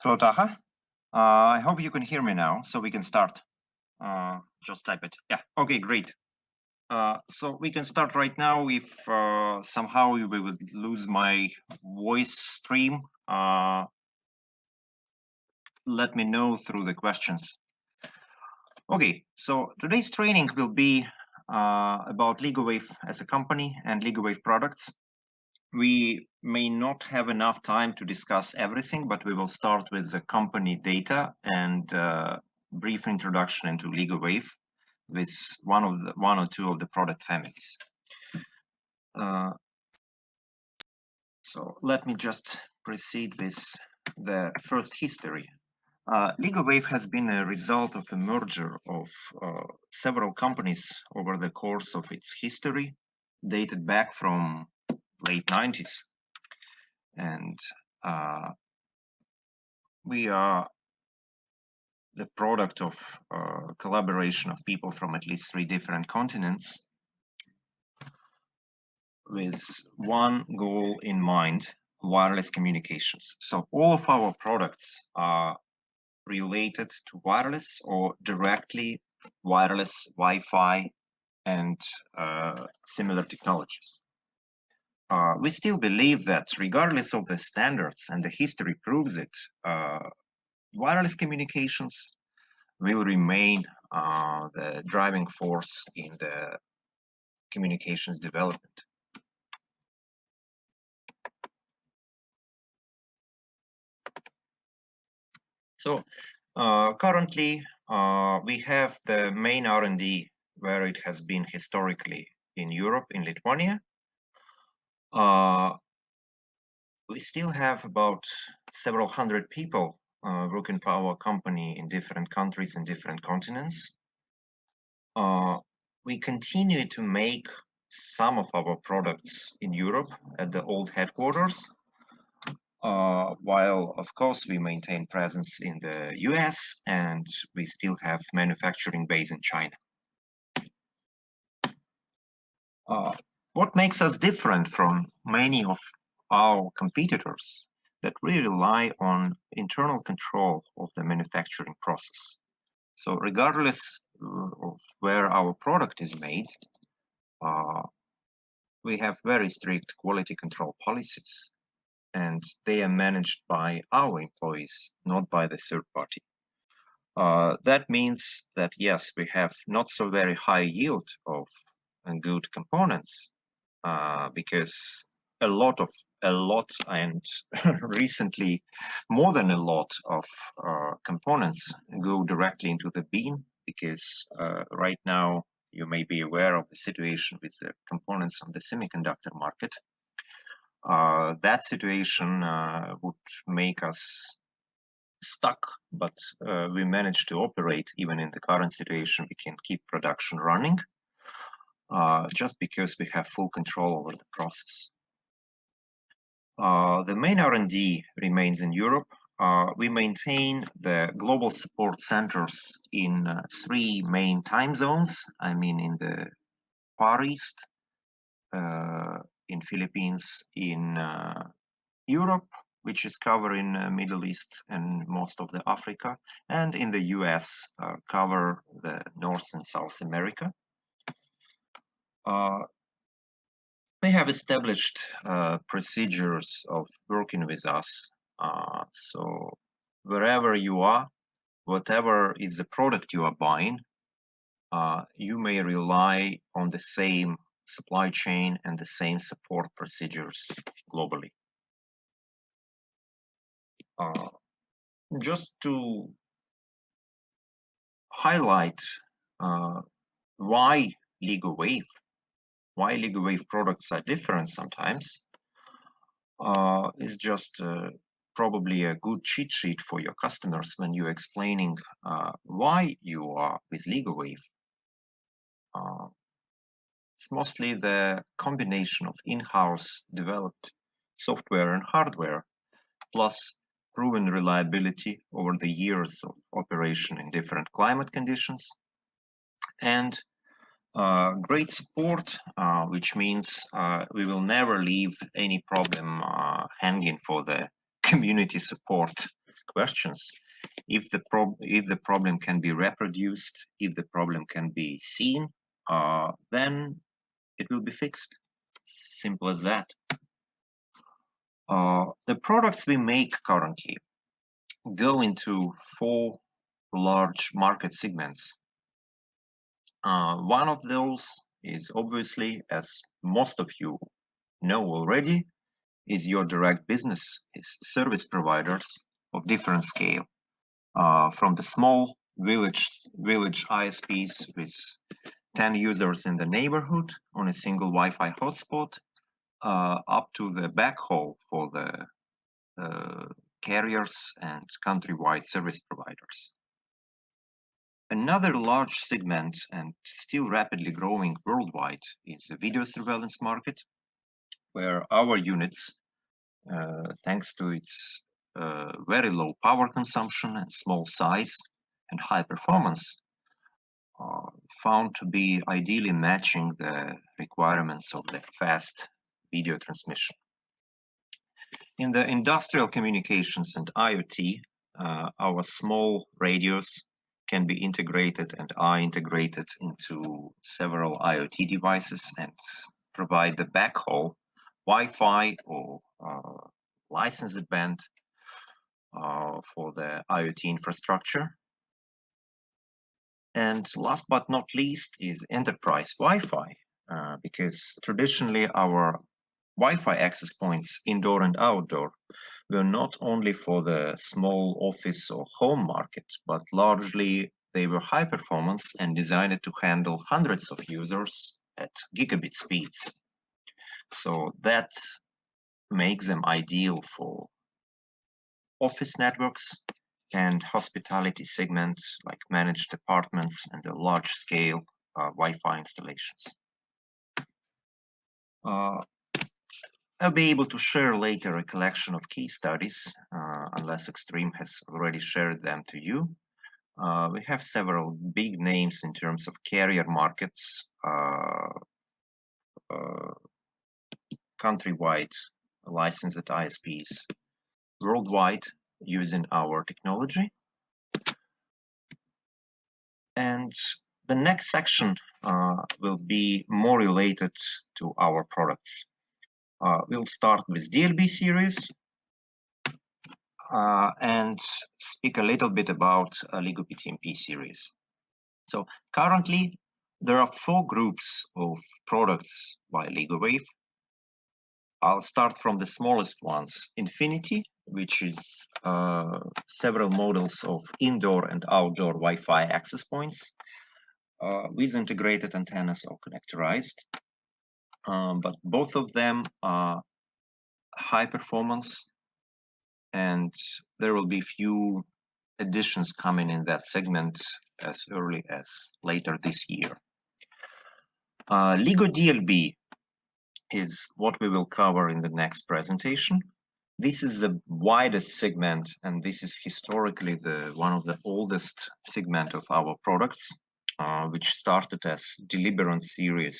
Hello, Taha. I hope you can hear me now, so we can start. Just type it. Yeah, okay, great. So we can start right now. If somehow we would lose my voice stream, let me know through the questions. Okay, so today's training will be about LigoWave as a company and LigoWave products. We may not have enough time to discuss everything, but we will start with the company data and brief introduction into LigoWave with one or two of the product families. So let me just proceed with the first history. LigoWave has been a result of a merger of several companies over the course of its history, dated back from late 90s. And we are the product of collaboration of people from at least 3 different continents with one goal in mind: wireless communications. So all of our products are related to wireless or directly wireless, Wi-Fi, and similar technologies. We still believe that regardless of the standards, and the history proves it, wireless communications will remain the driving force in the communications development. So currently we have the main R&D where it has been historically in Europe, in Lithuania. We still have about several hundred people working for our company in different countries and different continents. We continue to make some of our products in Europe at the old headquarters, while of course we maintain presence in the US, and we still have manufacturing base in China. What makes us different from many of our competitors that we rely on internal control of the manufacturing process. So regardless of where our product is made, we have very strict quality control policies, and they are managed by our employees, not by the third party. That means that yes, we have not so very high yield of good components, because a lot and recently more than a lot of components go directly into the bin, because right now you may be aware of the situation with the components on the semiconductor market. That situation would make us stuck, but we managed to operate. Even in the current situation, we can keep production running just because we have full control over the process. The main R&D remains in Europe. We maintain the global support centers in 3 main time zones. I mean, in the Far East, in Philippines, in Europe, which is covering Middle East and most of the Africa, and in the US, cover the North and South America. They have established procedures of working with us. So wherever you are, whatever is the product you are buying, you may rely on the same supply chain and the same support procedures globally. Just to highlight why LigoWave products are different sometimes, is just probably a good cheat sheet for your customers when you're explaining why you are with LigoWave. It's mostly the combination of in-house developed software and hardware, plus proven reliability over the years of operation in different climate conditions, and great support, which means we will never leave any problem hanging for the community support questions. If the problem can be reproduced, if the problem can be seen, then it will be fixed. Simple as that. The products we make currently go into 4 large market segments. One of those is obviously, as most of you know already, is your direct business, is service providers of different scale, from the small village ISPs with 10 users in the neighborhood on a single Wi-Fi hotspot, up to the backhaul for the carriers and countrywide service providers. Another large segment, and still rapidly growing worldwide, is the video surveillance market, where our units, thanks to its very low power consumption and small size and high performance, are found to be ideally matching the requirements of the fast video transmission. In the industrial communications and IoT, our small radios can be integrated and are integrated into several IoT devices and provide the backhaul, Wi-Fi or licensed band for the IoT infrastructure. And last but not least is enterprise Wi-Fi, because traditionally our Wi-Fi access points, indoor and outdoor, were not only for the small office or home market, but largely they were high performance and designed to handle hundreds of users at gigabit speeds. So that makes them ideal for office networks and hospitality segment, like managed apartments and the large-scale Wi-Fi installations. I'll be able to share later a collection of case studies, unless XTREAM has already shared them to you. We have several big names in terms of carrier markets, countrywide licensed ISPs, worldwide using our technology. And the next section will be more related to our products. We'll start with DLB series and speak a little bit about LigoPTMP series. So currently, there are 4 groups of products by LigoWave. I'll start from the smallest ones, Infinity, which is several models of indoor and outdoor Wi-Fi access points with integrated antennas or connectorized. But both of them are high performance, and there will be few additions coming in that segment as early as later this year. LigoDLB is what we will cover in the next presentation. This is the widest segment, and this is historically one of the oldest segment of our products, which started as Deliberant series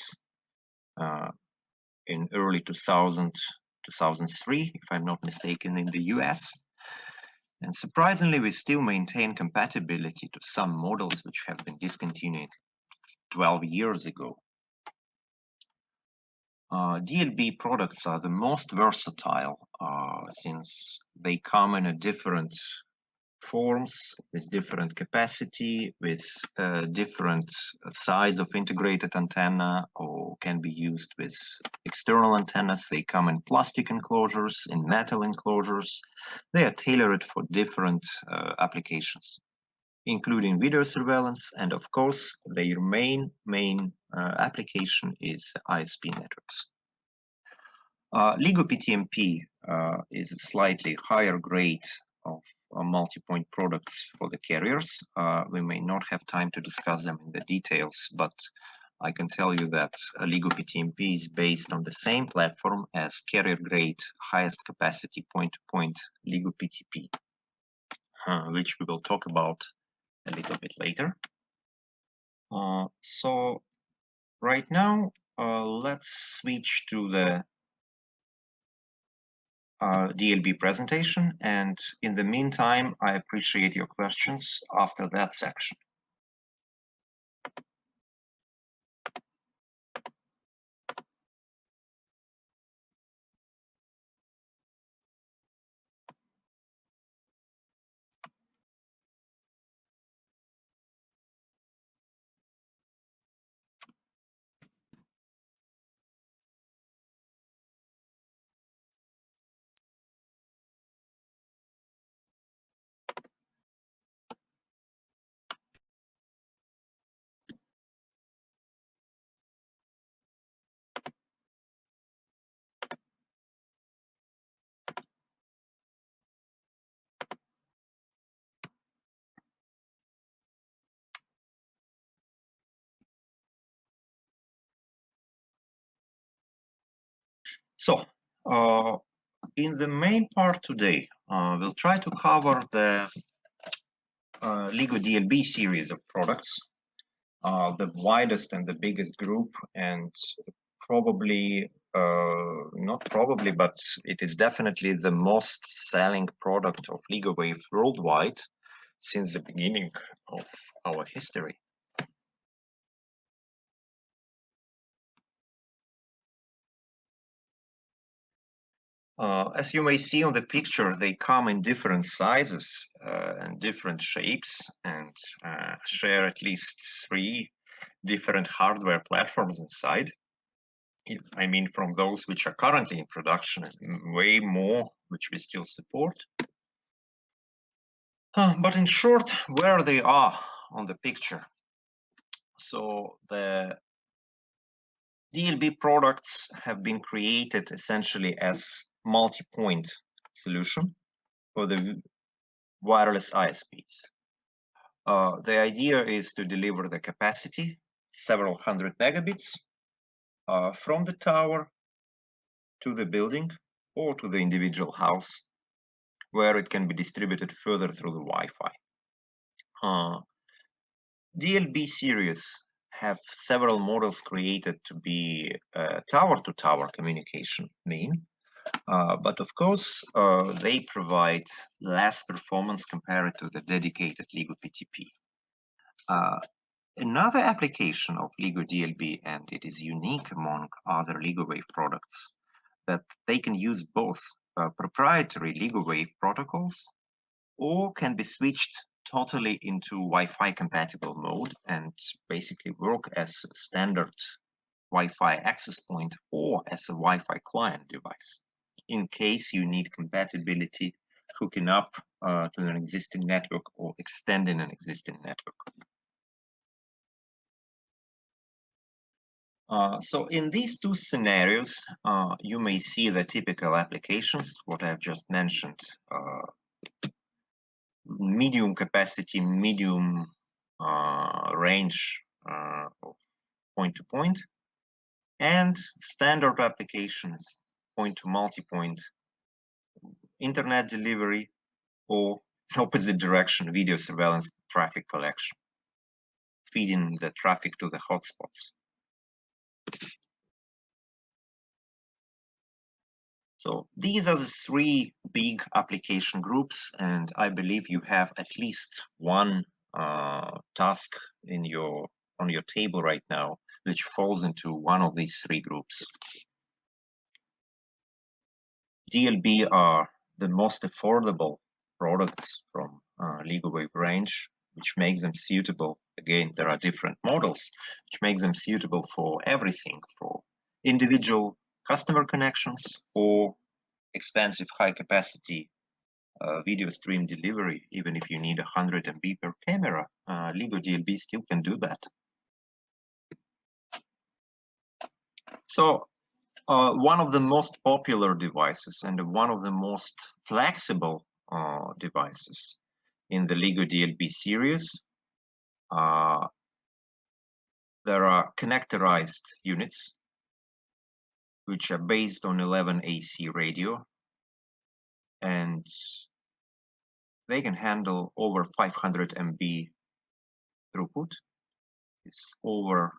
in early 2003, if I'm not mistaken, in the US. And surprisingly, we still maintain compatibility to some models which have been discontinued 12 years ago. DLB products are the most versatile since they come in a different forms, with different capacity, with different size of integrated antenna, or can be used with external antennas. They come in plastic enclosures, in metal enclosures. They are tailored for different applications, including video surveillance, and of course, their main application is ISP networks. LigoPTMP is a slightly higher grade of multi-point products for the carriers. We may not have time to discuss them in the details, but I can tell you that LigoPTMP is based on the same platform as carrier-grade highest capacity point-to-point LigoPTP, which we will talk about a little bit later. So right now, let's switch to the DLB presentation, and in the meantime, I appreciate your questions after that section. So, in the main part today, we'll try to cover the LigoDLB series of products, the widest and the biggest group, and probably, not probably, but it is definitely the most selling product of LigoWave worldwide since the beginning of our history. As you may see on the picture, they come in different sizes and different shapes, and share at least 3 different hardware platforms inside. I mean, from those which are currently in production, and way more which we still support. But in short, where they are on the picture. So the DLB products have been created essentially as multi-point solution for the wireless ISPs. The idea is to deliver the capacity, several hundred megabits, from the tower to the building or to the individual house, where it can be distributed further through the Wi-Fi. DLB series have several models created to be tower-to-tower communication main, but of course they provide less performance compared to the dedicated LigoPTP. Another application of LigoDLB, and it is unique among other LigoWave products, that they can use both proprietary LigoWave protocols or can be switched totally into Wi-Fi compatible mode and basically work as a standard Wi-Fi access point or as a Wi-Fi client device in case you need compatibility hooking up to an existing network or extending an existing network. So in these 2 scenarios, you may see the typical applications, what I've just mentioned, medium capacity, medium range of point-to-point, and standard applications, point-to-multipoint, internet delivery, or opposite direction video surveillance traffic collection, feeding the traffic to the hotspots. So these are the 3 big application groups, and I believe you have at least one task on your table right now, which falls into one of these 3 groups. DLB are the most affordable products from LigoWave range, which makes them suitable. Again, there are different models, which makes them suitable for everything, for individual customer connections or expensive high capacity video stream delivery. Even if you need 100 MB per camera, LigoDLB still can do that. So one of the most popular devices and one of the most flexible devices in the LigoDLB series, there are connectorized units which are based on 11 AC radio, and they can handle over 500 MB throughput. It's over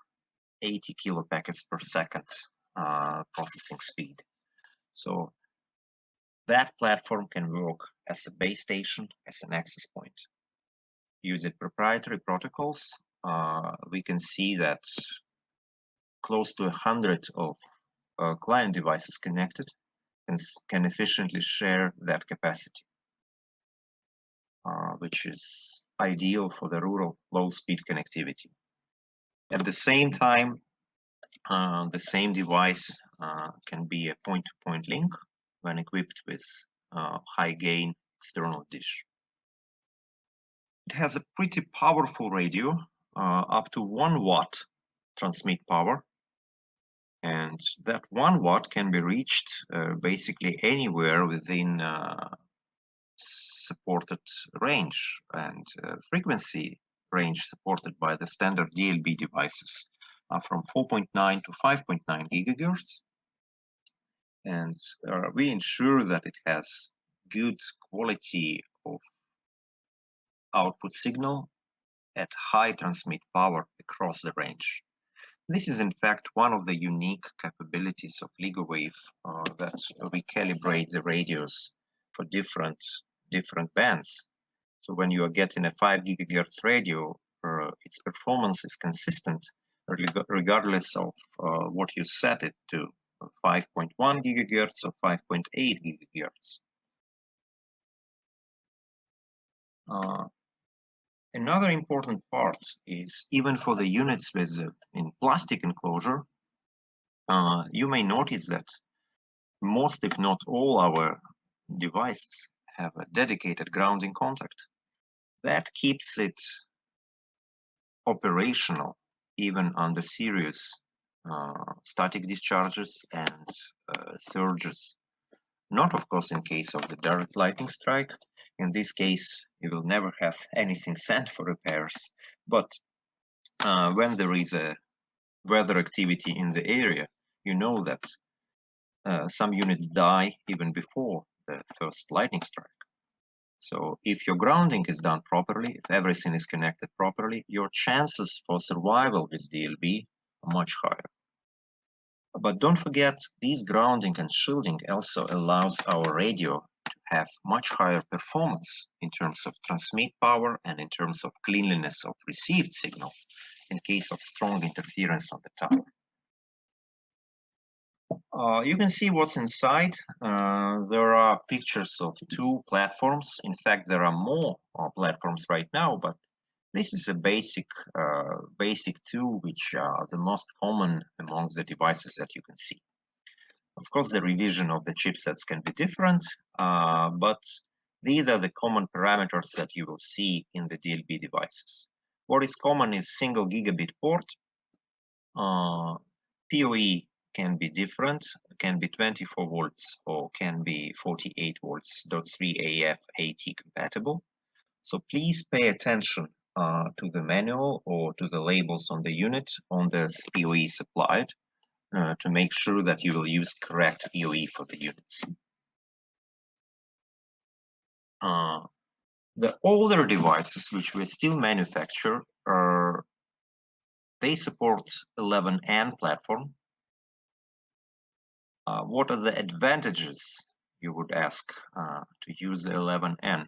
80 kilopackets per second processing speed. So that platform can work as a base station, as an access point. Using proprietary protocols, we can see that close to 100 of client devices connected can efficiently share that capacity, which is ideal for the rural low-speed connectivity. At the same time, the same device can be a point-to-point link when equipped with high-gain external dish. It has a pretty powerful radio, up to 1 watt transmit power, and that 1 watt can be reached basically anywhere within supported range and frequency range supported by the standard DLB devices from 4.9 to 5.9 gigahertz. And we ensure that it has good quality of output signal at high transmit power across the range. This is in fact one of the unique capabilities of LigoWave, that we calibrate the radios for different bands. So when you are getting a 5 gigahertz radio, its performance is consistent regardless of what you set it to, 5.1 gigahertz or 5.8 gigahertz. Another important part is even for the units with in plastic enclosure, you may notice that most, if not all, our devices have a dedicated grounding contact. That keeps it operational even under serious static discharges and surges. Not, of course, in case of the direct lightning strike. In this case, you will never have anything sent for repairs. But when there is a weather activity in the area, you know that some units die even before the first lightning strike. So if your grounding is done properly, if everything is connected properly, your chances for survival with DLB are much higher. But don't forget, this grounding and shielding also allows our radio to have much higher performance in terms of transmit power and in terms of cleanliness of received signal in case of strong interference on the tower. You can see what's inside. There are pictures of 2 platforms. In fact, there are more platforms right now, but this is a basic 2, which are the most common among the devices that you can see. Of course, the revision of the chipsets can be different, but these are the common parameters that you will see in the DLB devices. What is common is single gigabit port. PoE can be different, can be 24 volts or can be 48 volts, .3 AF AT compatible. So please pay attention to the manual or to the labels on the unit on the PoE supplied to make sure that you will use correct PoE for the units. The older devices which we still manufacture, they support 11N platform. What are the advantages, you would ask, to use the 11N?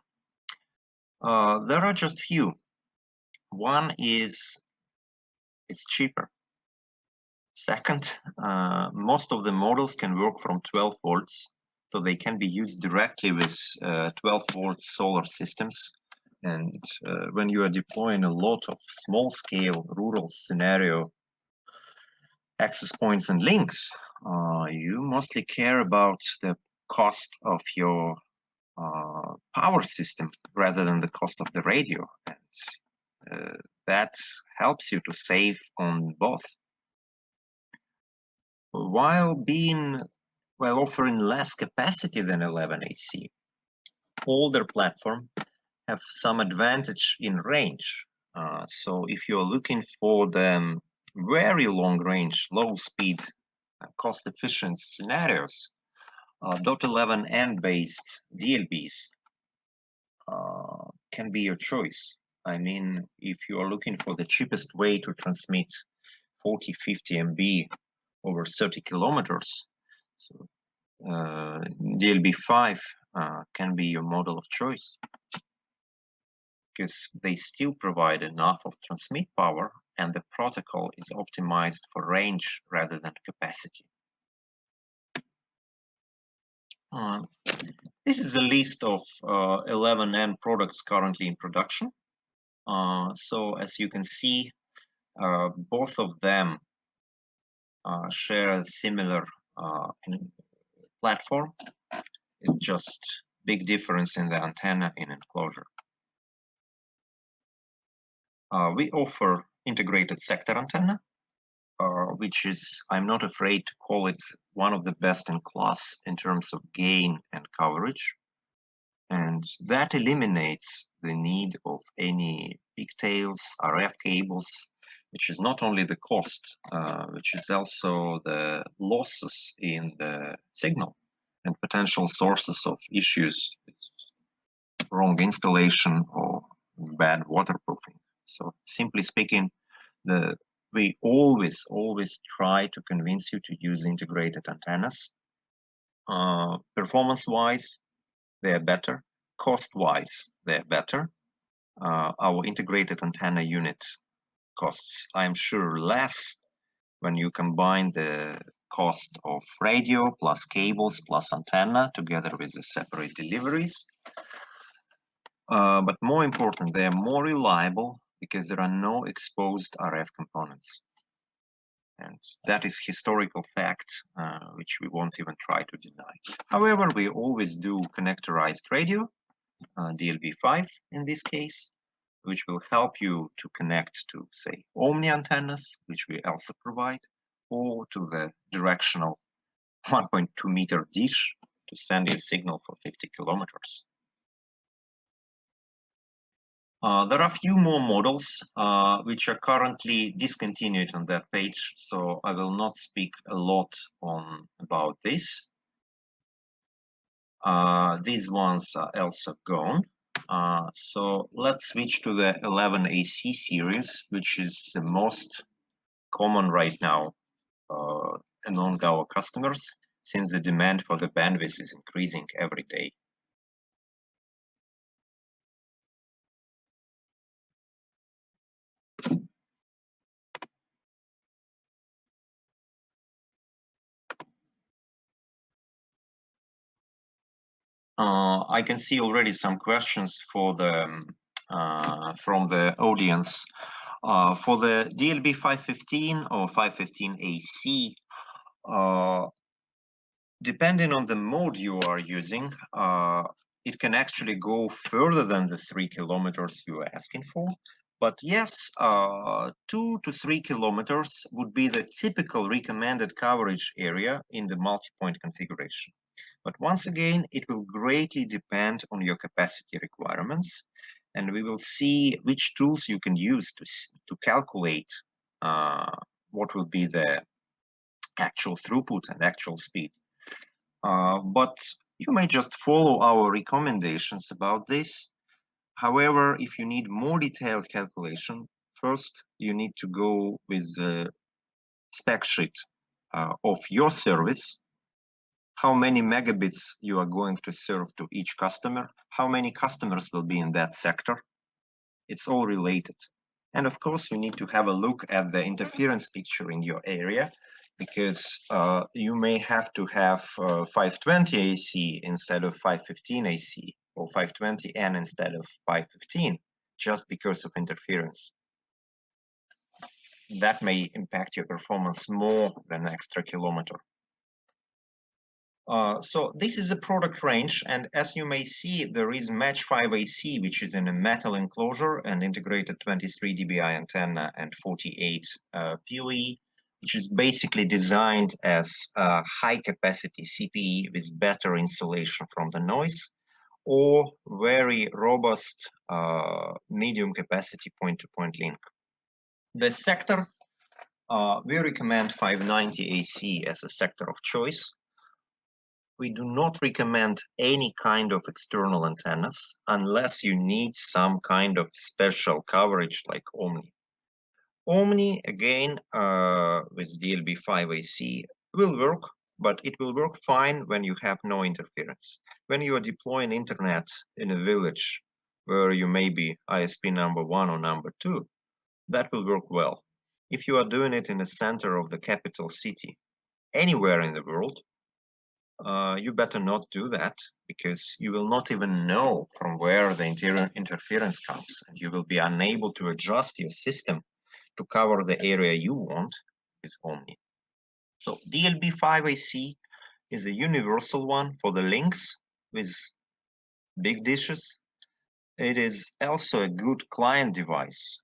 There are just few. One is it's cheaper. Second, most of the models can work from 12 volts, so they can be used directly with 12 volt solar systems. And when you are deploying a lot of small scale rural scenario access points and links, you mostly care about the cost of your power system rather than the cost of the radio. And that helps you to save on both. While offering less capacity than 11AC, older platform have some advantage in range. So if you're looking for the very long range, low speed, cost efficient scenarios, .11N based DLBs can be your choice. I mean, if you are looking for the cheapest way to transmit 40, 50 MB over 30 kilometers, so DLB5 can be your model of choice because they still provide enough of transmit power and the protocol is optimized for range rather than capacity. This is a list of 11N products currently in production. So as you can see, both of them share a similar platform. It's just big difference in the antenna in enclosure. We offer integrated sector antenna, which is, I'm not afraid to call it one of the best in class in terms of gain and coverage. And that eliminates the need of any pigtails, RF cables, which is not only the cost, which is also the losses in the signal and potential sources of issues, wrong installation or bad waterproofing. So simply speaking, we always try to convince you to use integrated antennas. Performance-wise, they are better. Cost-wise, they're better. Our integrated antenna unit costs, I'm sure, less when you combine the cost of radio plus cables plus antenna together with the separate deliveries. But more important, they are more reliable because there are no exposed RF components. And that is historical fact, which we won't even try to deny. However, we always do connectorized radio, DLB5 in this case, which will help you to connect to, say, Omni antennas, which we also provide, or to the directional 1.2 meter dish to send a signal for 50 kilometers. There are a few more models which are currently discontinued on that page, so I will not speak a lot about this. These ones are also gone. So let's switch to the 11AC series, which is the most common right now among our customers, since the demand for the bandwidth is increasing every day. I can see already some questions for the from the audience. For the DLB 515 or 515 AC, depending on the mode you are using, it can actually go further than the 3 kilometers you are asking for. But yes, 2 to 3 kilometers would be the typical recommended coverage area in the multi-point configuration. But once again, it will greatly depend on your capacity requirements, and we will see which tools you can use to calculate what will be the actual throughput and actual speed. But you may just follow our recommendations about this. However, if you need more detailed calculation, first you need to go with the spec sheet of your service, how many megabits you are going to serve to each customer, how many customers will be in that sector. It's all related. And of course, you need to have a look at the interference picture in your area, because you may have to have 520 AC instead of 515 AC, or 520N instead of 515, just because of interference. That may impact your performance more than extra kilometer. So this is a product range, and as you may see, there is Match 5 AC, which is in a metal enclosure and integrated 23 dBi antenna and 48 PoE, which is basically designed as a high-capacity CPE with better insulation from the noise, or very robust medium-capacity point-to-point link. The sector, we recommend 590 AC as a sector of choice. We do not recommend any kind of external antennas unless you need some kind of special coverage like Omni. Omni, again, with DLB5 AC will work, but it will work fine when you have no interference. When you are deploying internet in a village where you may be ISP number 1 or number 2, that will work well. If you are doing it in the center of the capital city, anywhere in the world, you better not do that, because you will not even know from where the interference comes, and you will be unable to adjust your system to cover the area you want with Omni. So DLB5AC is a universal one for the links with big dishes. It is also a good client device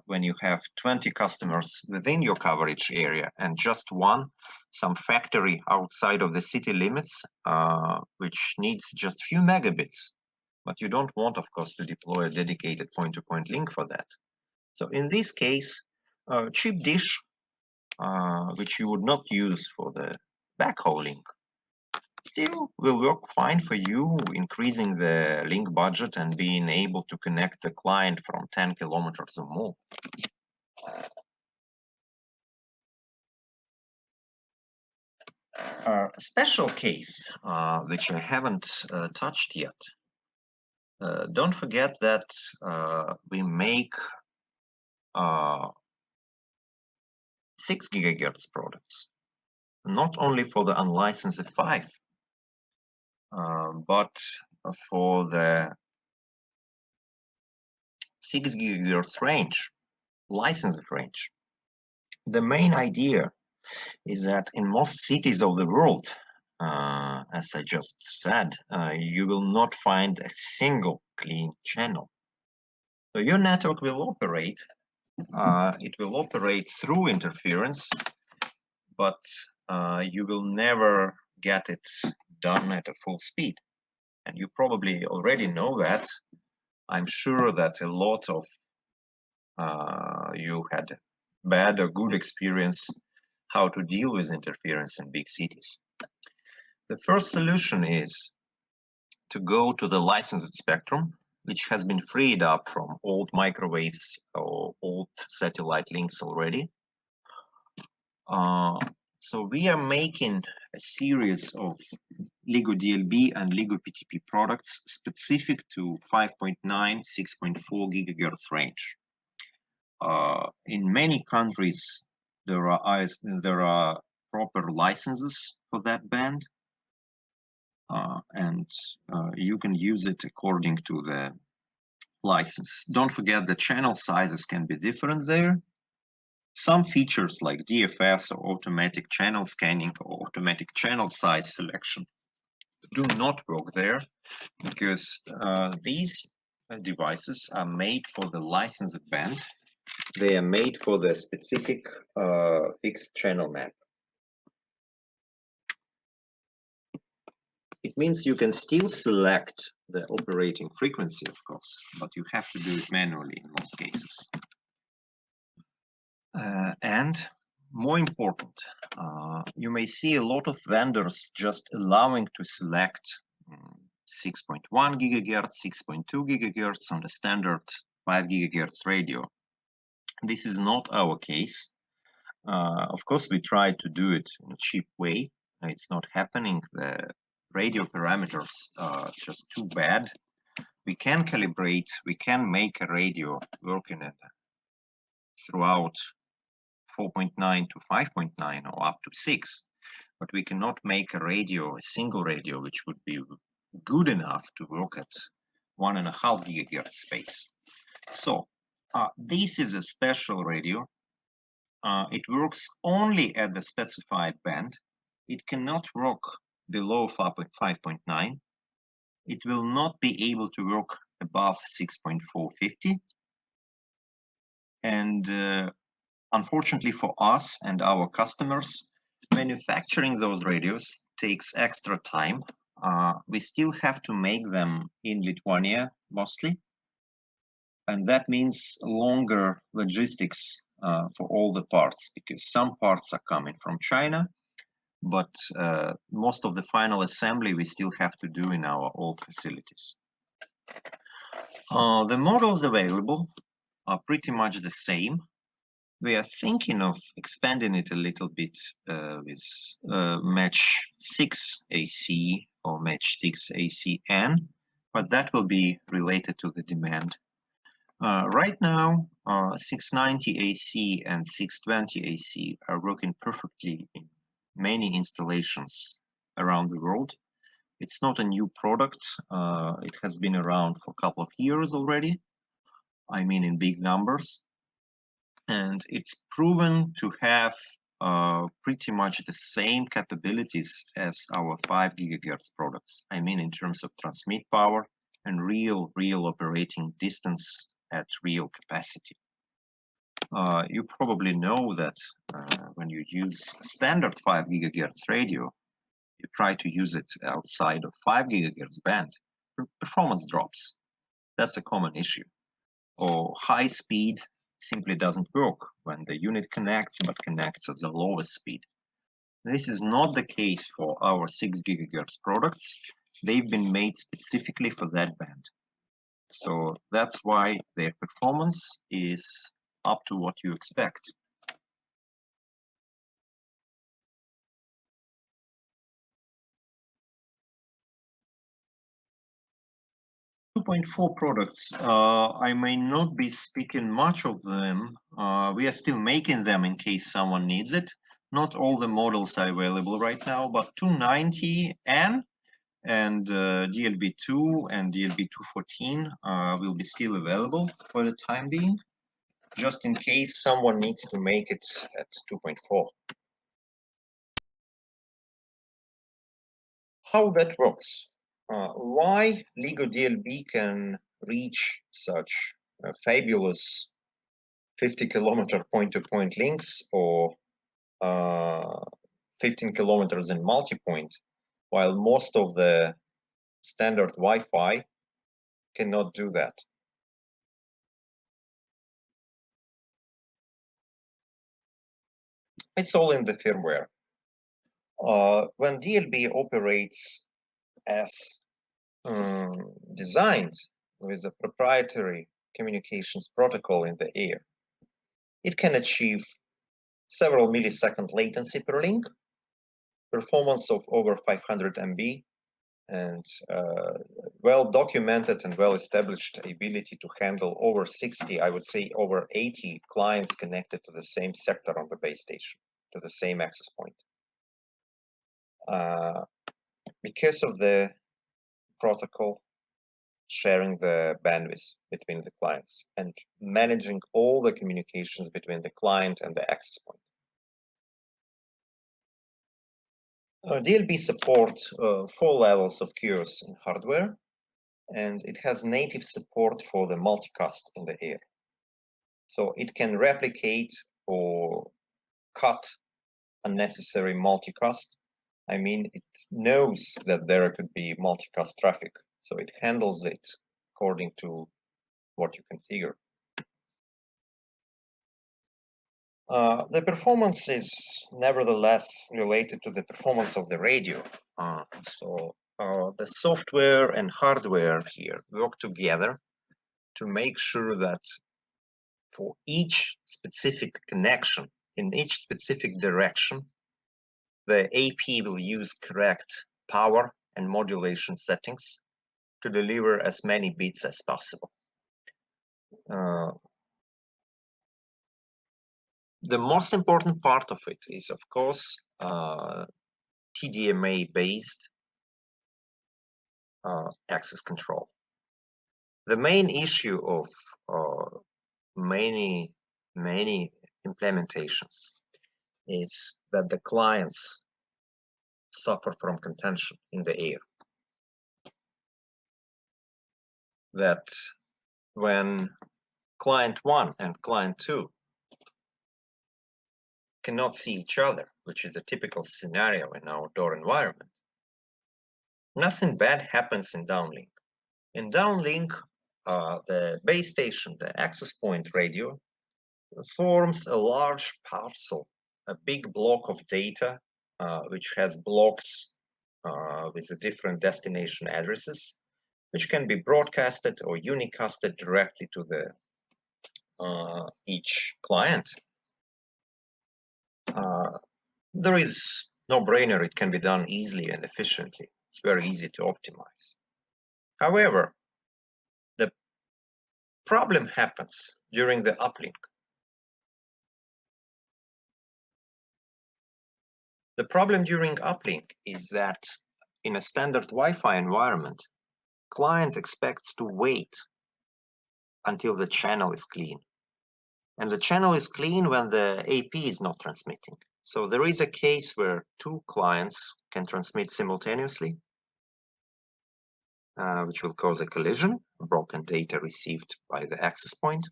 when you have 20 customers within your coverage area and just one, some factory outside of the city limits, which needs just few megabits. But you don't want, of course, to deploy a dedicated point-to-point link for that. So in this case, cheap dish, which you would not use for the backhaul link, still will work fine for you, increasing the link budget and being able to connect the client from 10 kilometers or more. A special case, which I haven't touched yet. Don't forget that we make 6 gigahertz products, not only for the unlicensed 5, but for the 6 gigahertz range, licensed range. The main idea is that in most cities of the world, as I just said, you will not find a single clean channel. So your network will operate, it will operate through interference, but you will never get it done at a full speed. And you probably already know that. I'm sure that a lot of you had bad or good experience how to deal with interference in big cities. The first solution is to go to the licensed spectrum, which has been freed up from old microwaves or old satellite links already. So we are making a series of LigoDLB and LigoPTP products specific to 5.9, 6.4 gigahertz range. In many countries, there are proper licenses for that band, and you can use it according to the license. Don't forget the channel sizes can be different there. Some features like DFS or automatic channel scanning or automatic channel size selection do not work there, because these devices are made for the licensed band. They are made for the specific fixed channel map. It means you can still select the operating frequency, of course, but you have to do it manually in most cases. And more important, you may see a lot of vendors just allowing to select 6.1 gigahertz, 6.2 gigahertz on the standard 5 gigahertz radio. This is not our case. Of course, we tried to do it in a cheap way. It's not happening. The radio parameters are just too bad. We can calibrate, we can make a radio working throughout 4.9 to 5.9 or up to 6, but we cannot make a radio, a single radio, which would be good enough to work at 1.5 gigahertz space. So this is a special radio. It works only at the specified band. It cannot work below 5.9. It will not be able to work above 6.450. And unfortunately for us and our customers, manufacturing those radios takes extra time. We still have to make them in Lithuania mostly, and that means longer logistics for all the parts, because some parts are coming from China, but most of the final assembly we still have to do in our old facilities. The models available are pretty much the same. we are thinking of expanding it a little bit with match 6 AC or match 6 ACN, but that will be related to the demand. Right now, 690 AC and 620 AC are working perfectly in many installations around the world. It's not a new product. It has been around for a couple of years already. I mean, in big numbers. And it's proven to have pretty much the same capabilities as our 5 gigahertz products. I mean, in terms of transmit power and real operating distance at real capacity. You probably know that when you use a standard 5 gigahertz radio, you try to use it outside of 5 gigahertz band, performance drops. That's a common issue. Or high speed simply doesn't work when the unit connects, but connects at the lowest speed. This is not the case for our 6 gigahertz products. They've been made specifically for that band. So that's why their performance is up to what you expect. 2.4 products. I may not be speaking much of them. We are still making them in case someone needs it. Not all the models are available right now, but 290N and DLB2 and DLB214 will be still available for the time being, just in case someone needs to make it at 2.4. How that works? Why LIGO DLB can reach such fabulous 50-kilometer point-to-point links or 15 kilometers in multi-point, while most of the standard Wi-Fi cannot do that. It's all in the firmware. When DLB operates as designed with a proprietary communications protocol in the air, it can achieve several millisecond latency per link, performance of over 500 MB, and well-documented and well-established ability to handle over 60, I would say over 80 clients connected to the same sector on the base station, to the same access point. Because of the protocol sharing the bandwidth between the clients and managing all the communications between the client and the access point. DLB supports 4 levels of QoS in hardware, and it has native support for the multicast in the air. So it can replicate or cut unnecessary multicast. I mean, it knows that there could be multicast traffic, so it handles it according to what you configure. The performance is nevertheless related to the performance of the radio. The software and hardware here work together to make sure that for each specific connection in each specific direction, the AP will use correct power and modulation settings to deliver as many bits as possible. The most important part of it is, of course, TDMA-based access control. The main issue of many implementations is that the clients suffer from contention in the air. That when client 1 and client 2 cannot see each other, which is a typical scenario in our outdoor environment, nothing bad happens in downlink. In downlink, the base station, the access point radio, forms a large parcel, a big block of data, which has blocks with the different destination addresses, which can be broadcasted or unicasted directly to the each client. there is no brainer. It can be done easily and efficiently. It's very easy to optimize. However, the problem happens during the uplink. The problem during uplink is that in a standard Wi-Fi environment, client expects to wait until the channel is clean. And the channel is clean when the AP is not transmitting. So there is a case where two clients can transmit simultaneously, which will cause a collision, broken data received by the access point.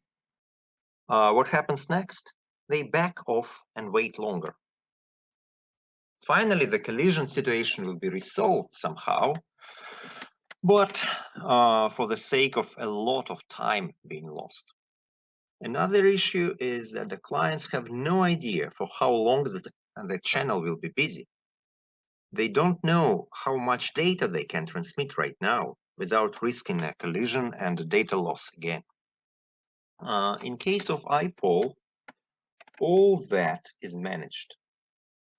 What happens next? They back off and wait longer. Finally, the collision situation will be resolved somehow, but for the sake of a lot of time being lost. Another issue is that the clients have no idea for how long the channel will be busy. They don't know how much data they can transmit right now without risking a collision and a data loss again. In case of iPol, all that is managed.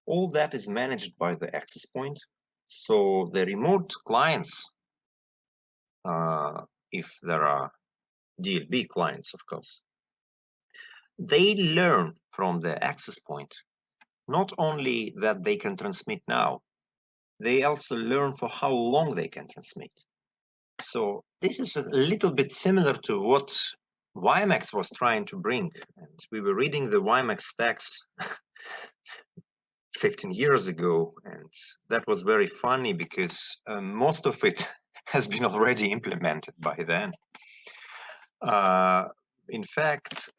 All that is managed by the access point. So the remote clients, if there are DLB clients, of course, they learn from the access point not only that they can transmit now, they also learn for how long they can transmit. So this is a little bit similar to what WiMAX was trying to bring. And we were reading the WiMAX specs 15 years ago, and that was very funny because most of it has been already implemented by then. In fact,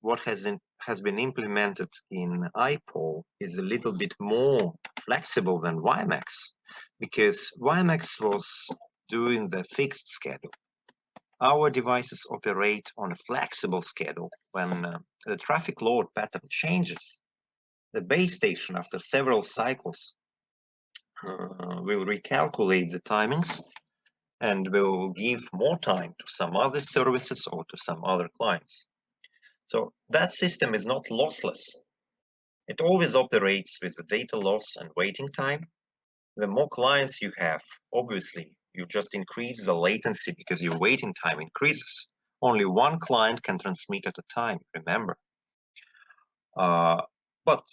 what has been implemented in iPol is a little bit more flexible than WiMAX, because WiMAX was doing the fixed schedule. Our devices operate on a flexible schedule. When the traffic load pattern changes, the base station, after several cycles, will recalculate the timings and will give more time to some other services or to some other clients. So that system is not lossless. It always operates with the data loss and waiting time. The more clients you have, obviously, you just increase the latency because your waiting time increases. Only one client can transmit at a time, remember. But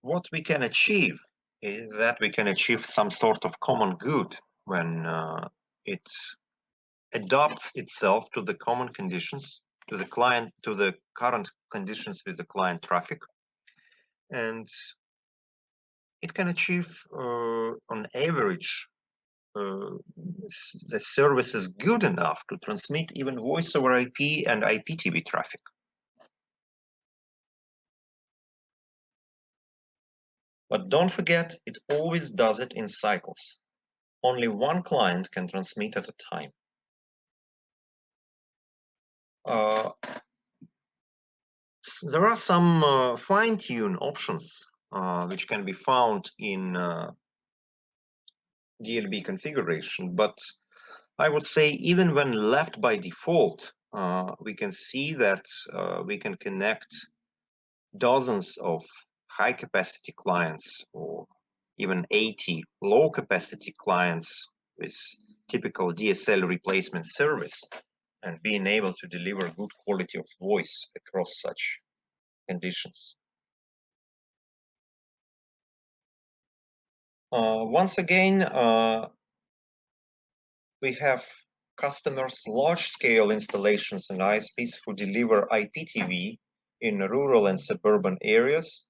what we can achieve is that we can achieve some sort of common good when it adapts itself to the common conditions, to the current conditions with the client traffic. And it can achieve, on average, the service is good enough to transmit even voice over IP and IPTV traffic. But don't forget, it always does it in cycles. Only one client can transmit at a time. There are some fine-tune options which can be found in DLB configuration, but I would say even when left by default, we can see that we can connect dozens of high-capacity clients or even 80 low-capacity clients with typical DSL replacement service and being able to deliver good quality of voice across such conditions. Once again, we have customers, large-scale installations and ISPs who deliver IPTV in rural and suburban areas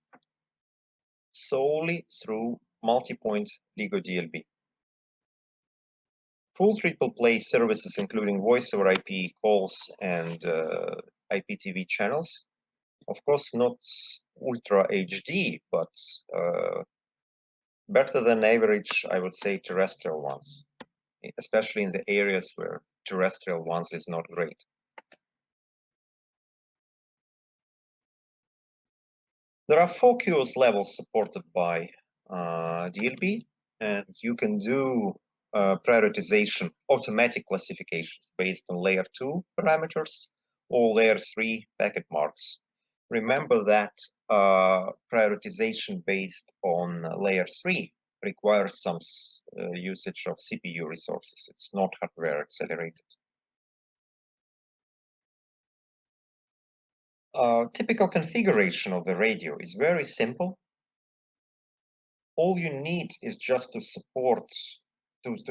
solely through multi-point LiGo DLB. Full triple play services, including voice over IP calls and IPTV channels. Of course, not Ultra HD, but better than average, I would say, terrestrial ones, especially in the areas where terrestrial ones is not great. There are 4 QoS levels supported by DLB, and you can do prioritization, automatic classifications based on layer 2 parameters or layer 3 packet marks. Remember that prioritization based on layer 3 requires some usage of CPU resources. It's not hardware accelerated. Typical configuration of the radio is very simple. All you need is just to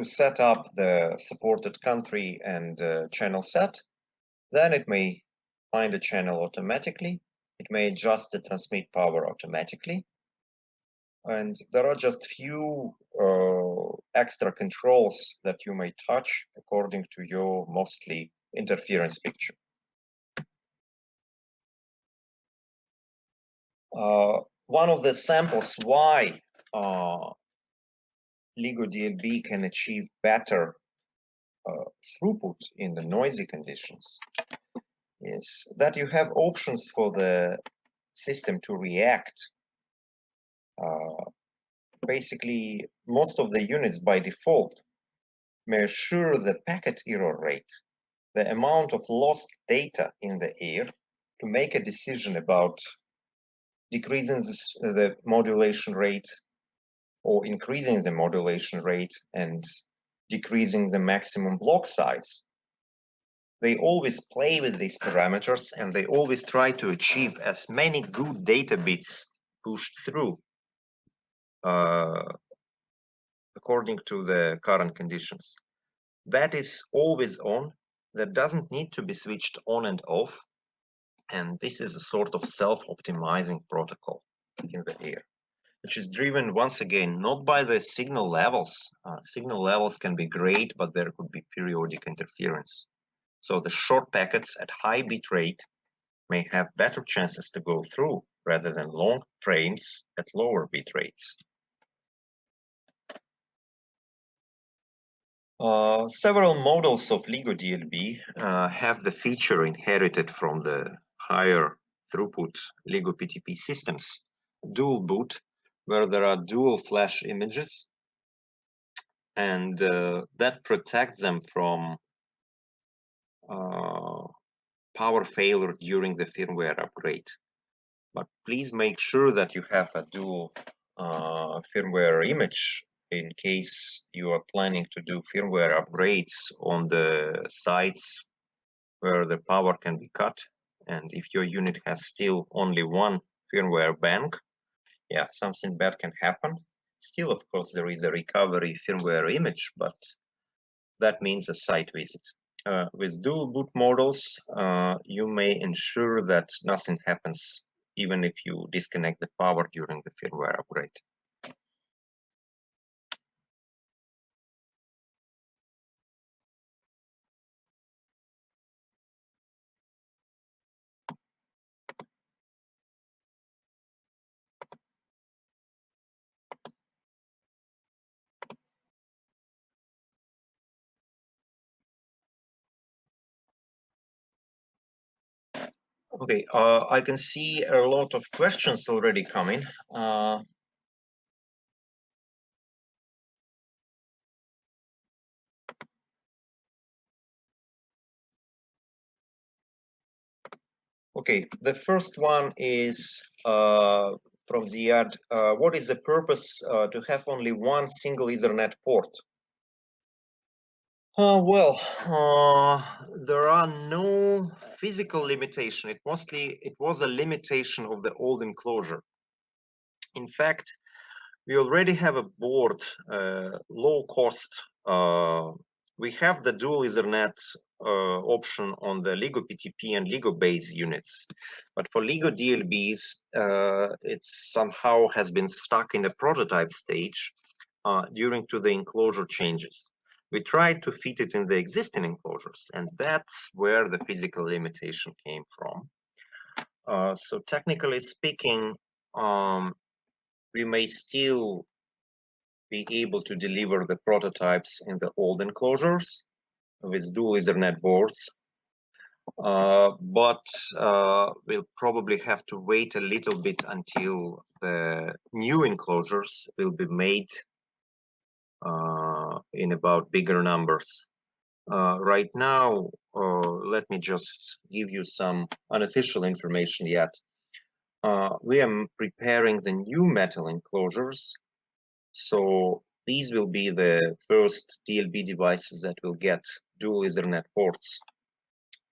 set up the supported country and channel set. Then it may find a channel automatically. It may adjust the transmit power automatically. And there are just few extra controls that you may touch according to your mostly interference picture. One of the samples why LigoDLB can achieve better throughput in the noisy conditions is that you have options for the system to react. Basically, most of the units by default measure the packet error rate, the amount of lost data in the air, to make a decision about decreasing the modulation rate or increasing the modulation rate and decreasing the maximum block size. They always play with these parameters and they always try to achieve as many good data bits pushed through according to the current conditions. That is always on. That doesn't need to be switched on and off. And this is a sort of self-optimizing protocol in the air, which is driven once again not by the signal levels. Signal levels can be great, but there could be periodic interference. So the short packets at high bit rate may have better chances to go through rather than long frames at lower bit rates. Several models of LigoDLB have the feature inherited from the higher throughput LigoPTP systems, dual boot, where there are dual flash images, and that protects them from power failure during the firmware upgrade. But please make sure that you have a dual firmware image in case you are planning to do firmware upgrades on the sites where the power can be cut. And if your unit has still only one firmware bank, yeah, something bad can happen. Still, of course, there is a recovery firmware image, but that means a site visit. With dual boot models, you may ensure that nothing happens even if you disconnect the power during the firmware upgrade. Okay, I can see a lot of questions already coming. Okay, the first one is from Ziad. What is the purpose to have only one single Ethernet port? Well, there are no physical limitation. It was a limitation of the old enclosure. In fact, we already have a board, low cost. We have the dual Ethernet option on the LigoPTP and LigoBase units, but for LigoDLBs, it somehow has been stuck in the prototype stage during to the enclosure changes. We tried to fit it in the existing enclosures, and that's where the physical limitation came from. So technically speaking, we may still be able to deliver the prototypes in the old enclosures with dual Ethernet boards, but we'll probably have to wait a little bit until the new enclosures will be made in about bigger numbers. Right now, let me just give you some unofficial information yet. we are preparing the new metal enclosures. So these will be the first DLB devices that will get dual Ethernet ports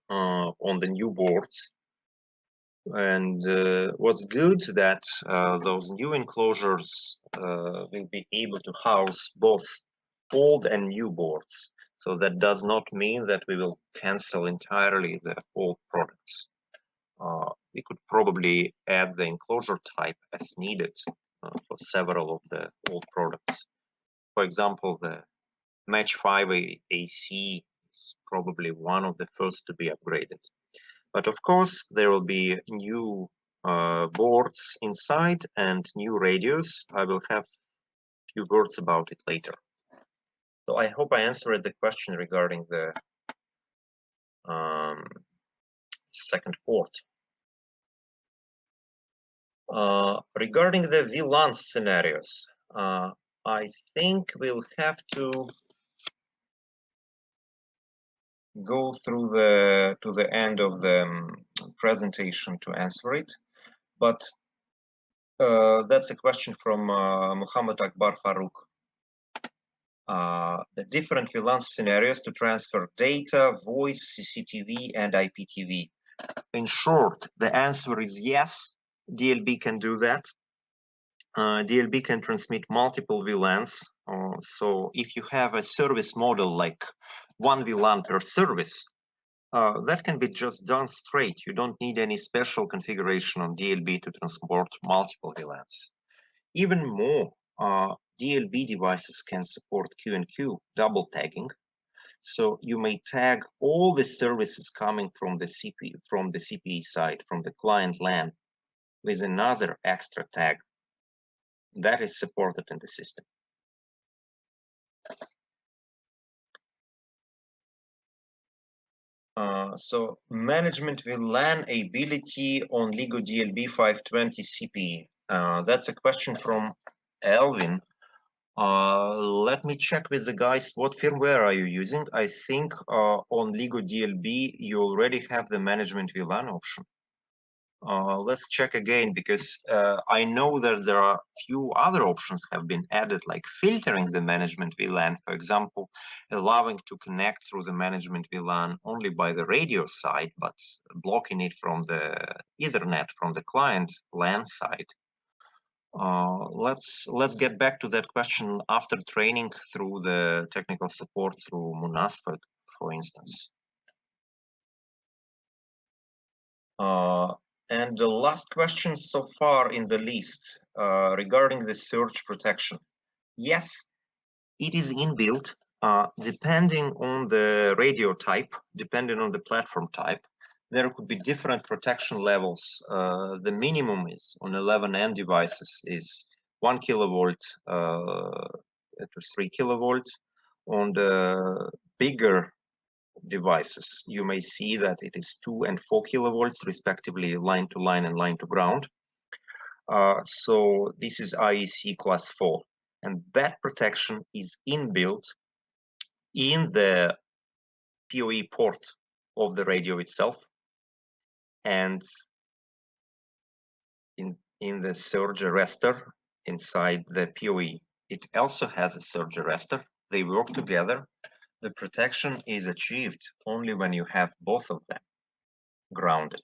on the new boards. And what's good that those new enclosures will be able to house both old and new boards. So that does not mean that we will cancel entirely the old products. We could probably add the enclosure type as needed for several of the old products. For example, the Match 5 AC is probably one of the first to be upgraded. But of course, there will be new boards inside and new radios. I will have a few words about it later. So I hope I answered the question regarding the second port. Regarding the VLAN scenarios, I think we'll have to go through to the end of the presentation to answer it. But that's a question from Muhammad Akbar Farouk. The different VLAN scenarios to transfer data, voice, CCTV, and IPTV. In short, the answer is yes, DLB can do that. DLB can transmit multiple VLANs. So if you have a service model like one VLAN per service, that can be just done straight. You don't need any special configuration on DLB to transport multiple VLANs. Even more, DLB devices can support Q&Q double tagging. So you may tag all the services coming from the CPE side, from the client LAN, with another extra tag that is supported in the system. So management with LAN ability on LigoDLB 520 CPE. That's a question from Elvin. Let me check with the guys, what firmware are you using? I think on LigoDLB, you already have the management VLAN option. Let's check again, because I know that there are few other options have been added, like filtering the management VLAN, for example, allowing to connect through the management VLAN only by the radio side, but blocking it from the Ethernet from the client LAN side. Let's get back to that question after training through the technical support through Munasfag, for instance. And the last question so far in the list regarding the surge protection. Yes, it is inbuilt, depending on the radio type, depending on the platform type. There could be different protection levels. The minimum is on 11N devices is 1 kilovolt to 3 kilovolt. On the bigger devices, you may see that it is 2 and 4 kilovolts, respectively, line to line and line to ground. So this is IEC class 4, and that protection is inbuilt in the PoE port of the radio itself, and in the surge arrestor inside the PoE. It also has a surge arrestor. They work together. The protection is achieved only when you have both of them grounded.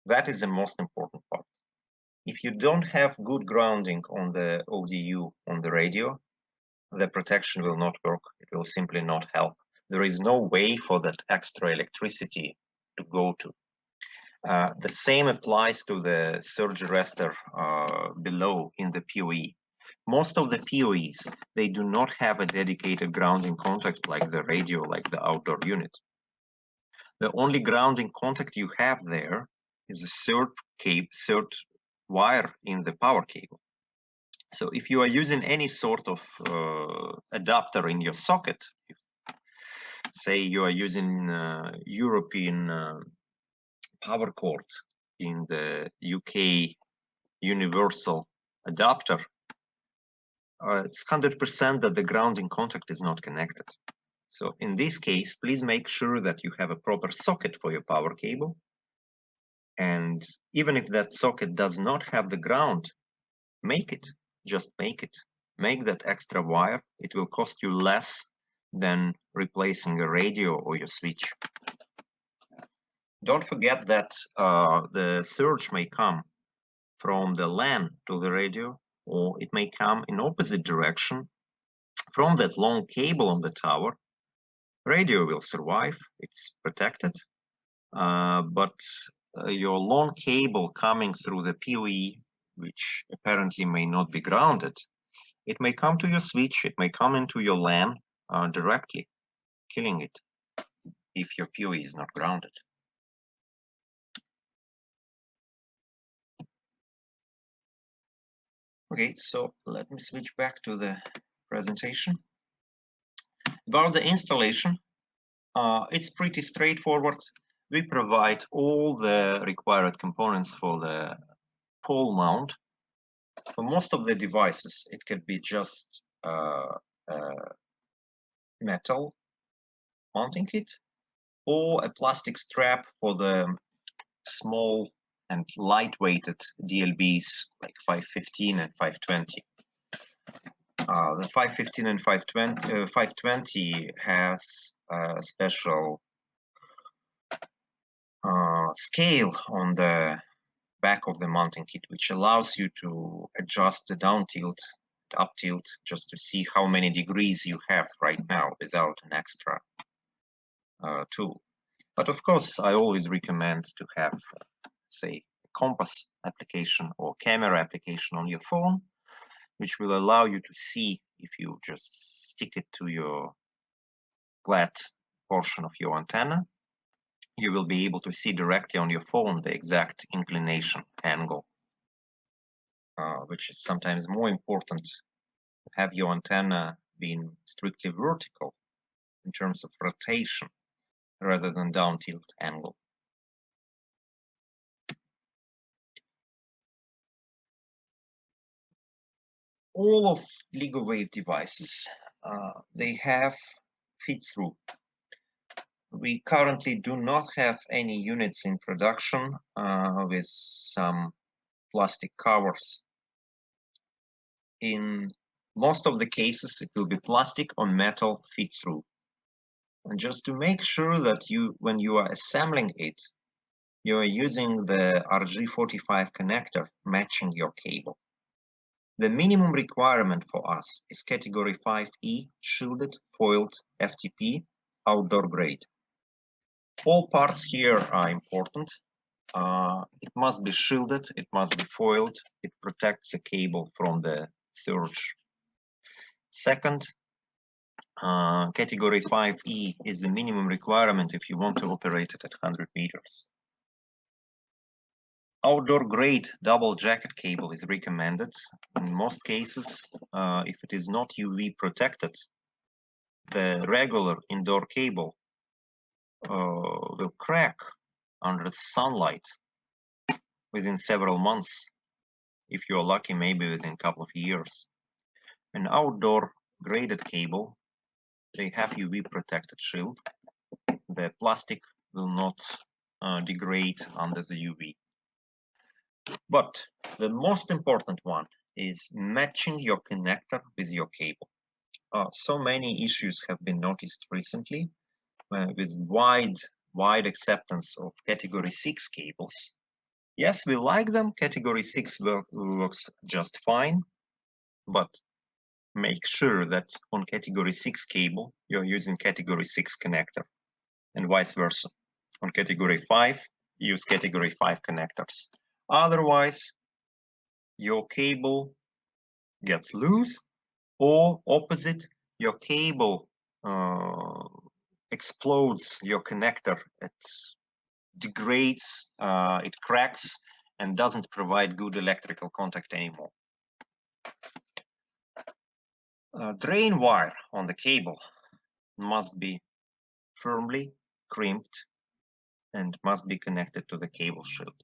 That is the most important part. If you don't have good grounding on the ODU on the radio, the protection will not work. It will simply not help. There is no way for that extra electricity to go to. The same applies to the surge arrestor below in the PoE. Most of the PoEs, they do not have a dedicated grounding contact like the radio, like the outdoor unit. The only grounding contact you have there is a surge wire in the power cable. So if you are using any sort of adapter in your socket, say you are using European power cord in the UK universal adapter, it's 100% that the grounding contact is not connected. So in this case, please make sure that you have a proper socket for your power cable And even if that socket does not have the ground, make it. Just make it. Make that extra wire. It will cost you less than replacing a radio or your switch. Don't forget that the surge may come from the LAN to the radio, or it may come in opposite direction from that long cable on the tower. Radio will survive, it's protected, but your long cable coming through the PoE, which apparently may not be grounded, it may come to your switch, it may come into your LAN directly, killing it if your PoE is not grounded. Okay, so let me switch back to the presentation. About the installation, it's pretty straightforward. We provide all the required components for the pole mount. For most of the devices, it can be just metal mounting kit or a plastic strap for the small and lightweighted DLBs like 515 and 520. The 515 and 520 has a special scale on the back of the mounting kit, which allows you to adjust the down tilt, the up tilt, just to see how many degrees you have right now without an extra tool. But of course, I always recommend to have, say, a compass application or camera application on your phone, which will allow you to see if you just stick it to your flat portion of your antenna. You will be able to see directly on your phone the exact inclination angle, which is sometimes more important to have your antenna being strictly vertical in terms of rotation rather than down tilt angle. All of LigoWave devices, they have feed-through. We currently do not have any units in production with some plastic covers. In most of the cases, it will be plastic or metal feed-through. And just to make sure that when you are assembling it, you are using the RG45 connector matching your cable. The minimum requirement for us is category 5E shielded foiled FTP outdoor grade. All parts here are important. It must be shielded, it must be foiled, it protects the cable from the surge. Second, category 5E is the minimum requirement if you want to operate it at 100 meters. Outdoor grade double jacket cable is recommended. In most cases, if it is not UV protected, the regular indoor cable will crack under the sunlight within several months. If you're lucky, maybe within a couple of years. An outdoor graded cable, they have UV protected shield. The plastic will not degrade under the UV. But the most important one is matching your connector with your cable. So many issues have been noticed recently with wide acceptance of category 6 cables. Yes, we like them. Category 6 works just fine, but make sure that on category 6 cable, you're using category 6 connector, and vice versa. On category 5, use category 5 connectors. Otherwise, your cable gets loose, or opposite, your cable explodes your connector. It degrades, it cracks, and doesn't provide good electrical contact anymore. Drain wire on the cable must be firmly crimped and must be connected to the cable shield.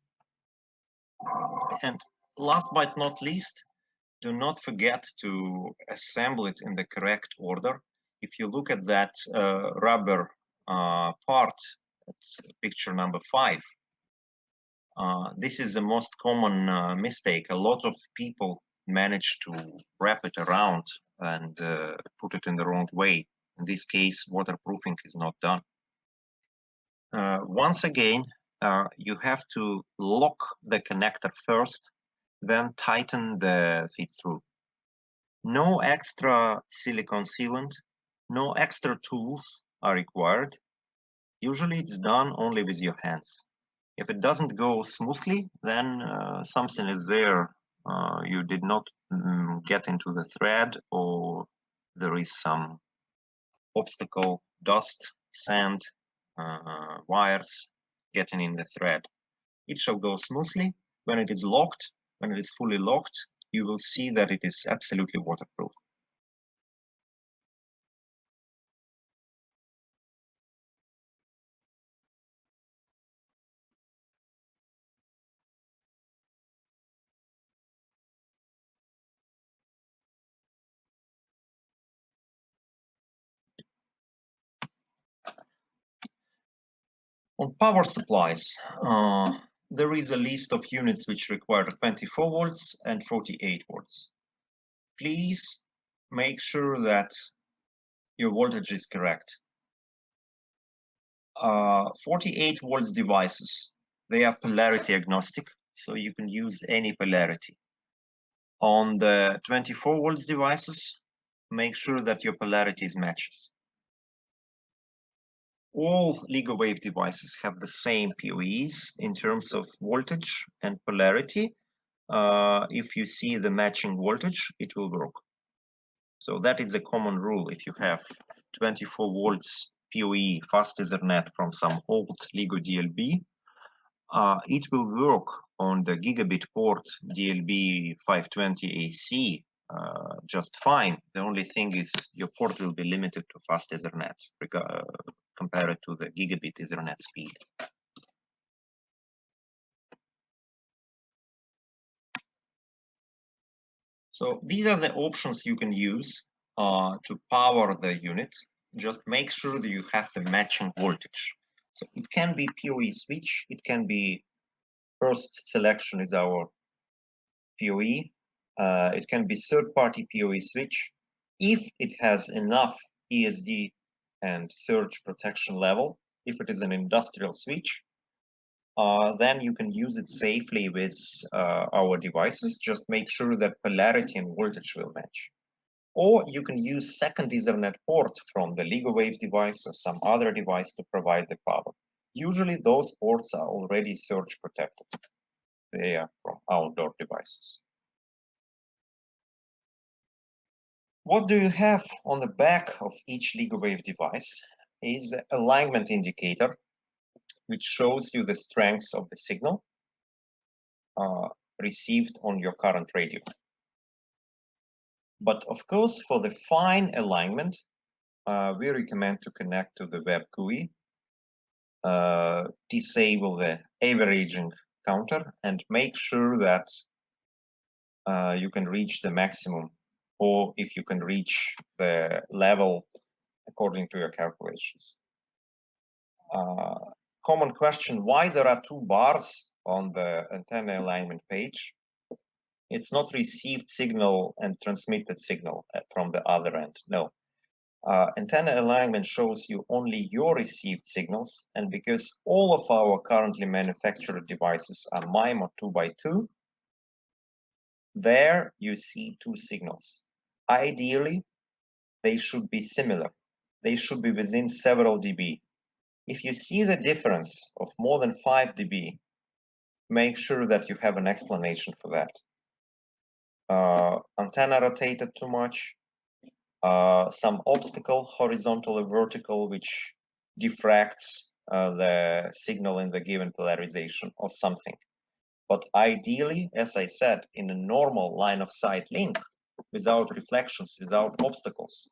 And last but not least, do not forget to assemble it in the correct order. If you look at that rubber part, it's picture number 5, This is the most common mistake. A lot of people manage to wrap it around and put it in the wrong way. In this case, waterproofing is not done. Once again, you have to lock the connector first, then tighten the feed through. No extra silicone sealant, no extra tools are required. Usually it's done only with your hands. If it doesn't go smoothly, then something is there. You did not get into the thread, or there is some obstacle, dust, sand, wires getting in the thread. It shall go smoothly. When it is locked, when it is fully locked, you will see that it is absolutely waterproof. On power supplies, there is a list of units which require 24 volts and 48 volts. Please make sure that your voltage is correct. 48 volts devices, they are polarity agnostic, so you can use any polarity. On the 24 volts devices, make sure that your polarities matches. All LigoWave devices have the same PoEs in terms of voltage and polarity. If you see the matching voltage, it will work. So that is a common rule. If you have 24 volts PoE fast Ethernet from some old Ligo DLB, it will work on the gigabit port DLB 520 AC just fine. The only thing is your port will be limited to fast Ethernet compared to the gigabit Ethernet speed. So these are the options you can use to power the unit. Just make sure that you have the matching voltage. So it can be PoE switch, it can be first selection is our PoE, it can be third-party PoE switch. If it has enough ESD and surge protection level, if it is an industrial switch, then you can use it safely with our devices. Just make sure that polarity and voltage will match. Or you can use second Ethernet port from the LigoWave device or some other device to provide the power. Usually those ports are already surge protected. They are from outdoor devices. What do you have on the back of each LigoWave device is an alignment indicator, which shows you the strength of the signal received on your current radio. But of course, for the fine alignment, we recommend to connect to the web GUI, disable the averaging counter, and make sure that you can reach the maximum, or if you can reach the level according to your calculations. Common question, why there are two bars on the antenna alignment page? It's not received signal and transmitted signal from the other end, no. Antenna alignment shows you only your received signals, and because all of our currently manufactured devices are MIMO 2x2, there you see two signals. Ideally, they should be similar. They should be within several dB. If you see the difference of more than 5 dB, make sure that you have an explanation for that. Antenna rotated too much, some obstacle, horizontal or vertical, which diffracts the signal in the given polarization or something. But ideally, as I said, in a normal line of sight link, without reflections, without obstacles,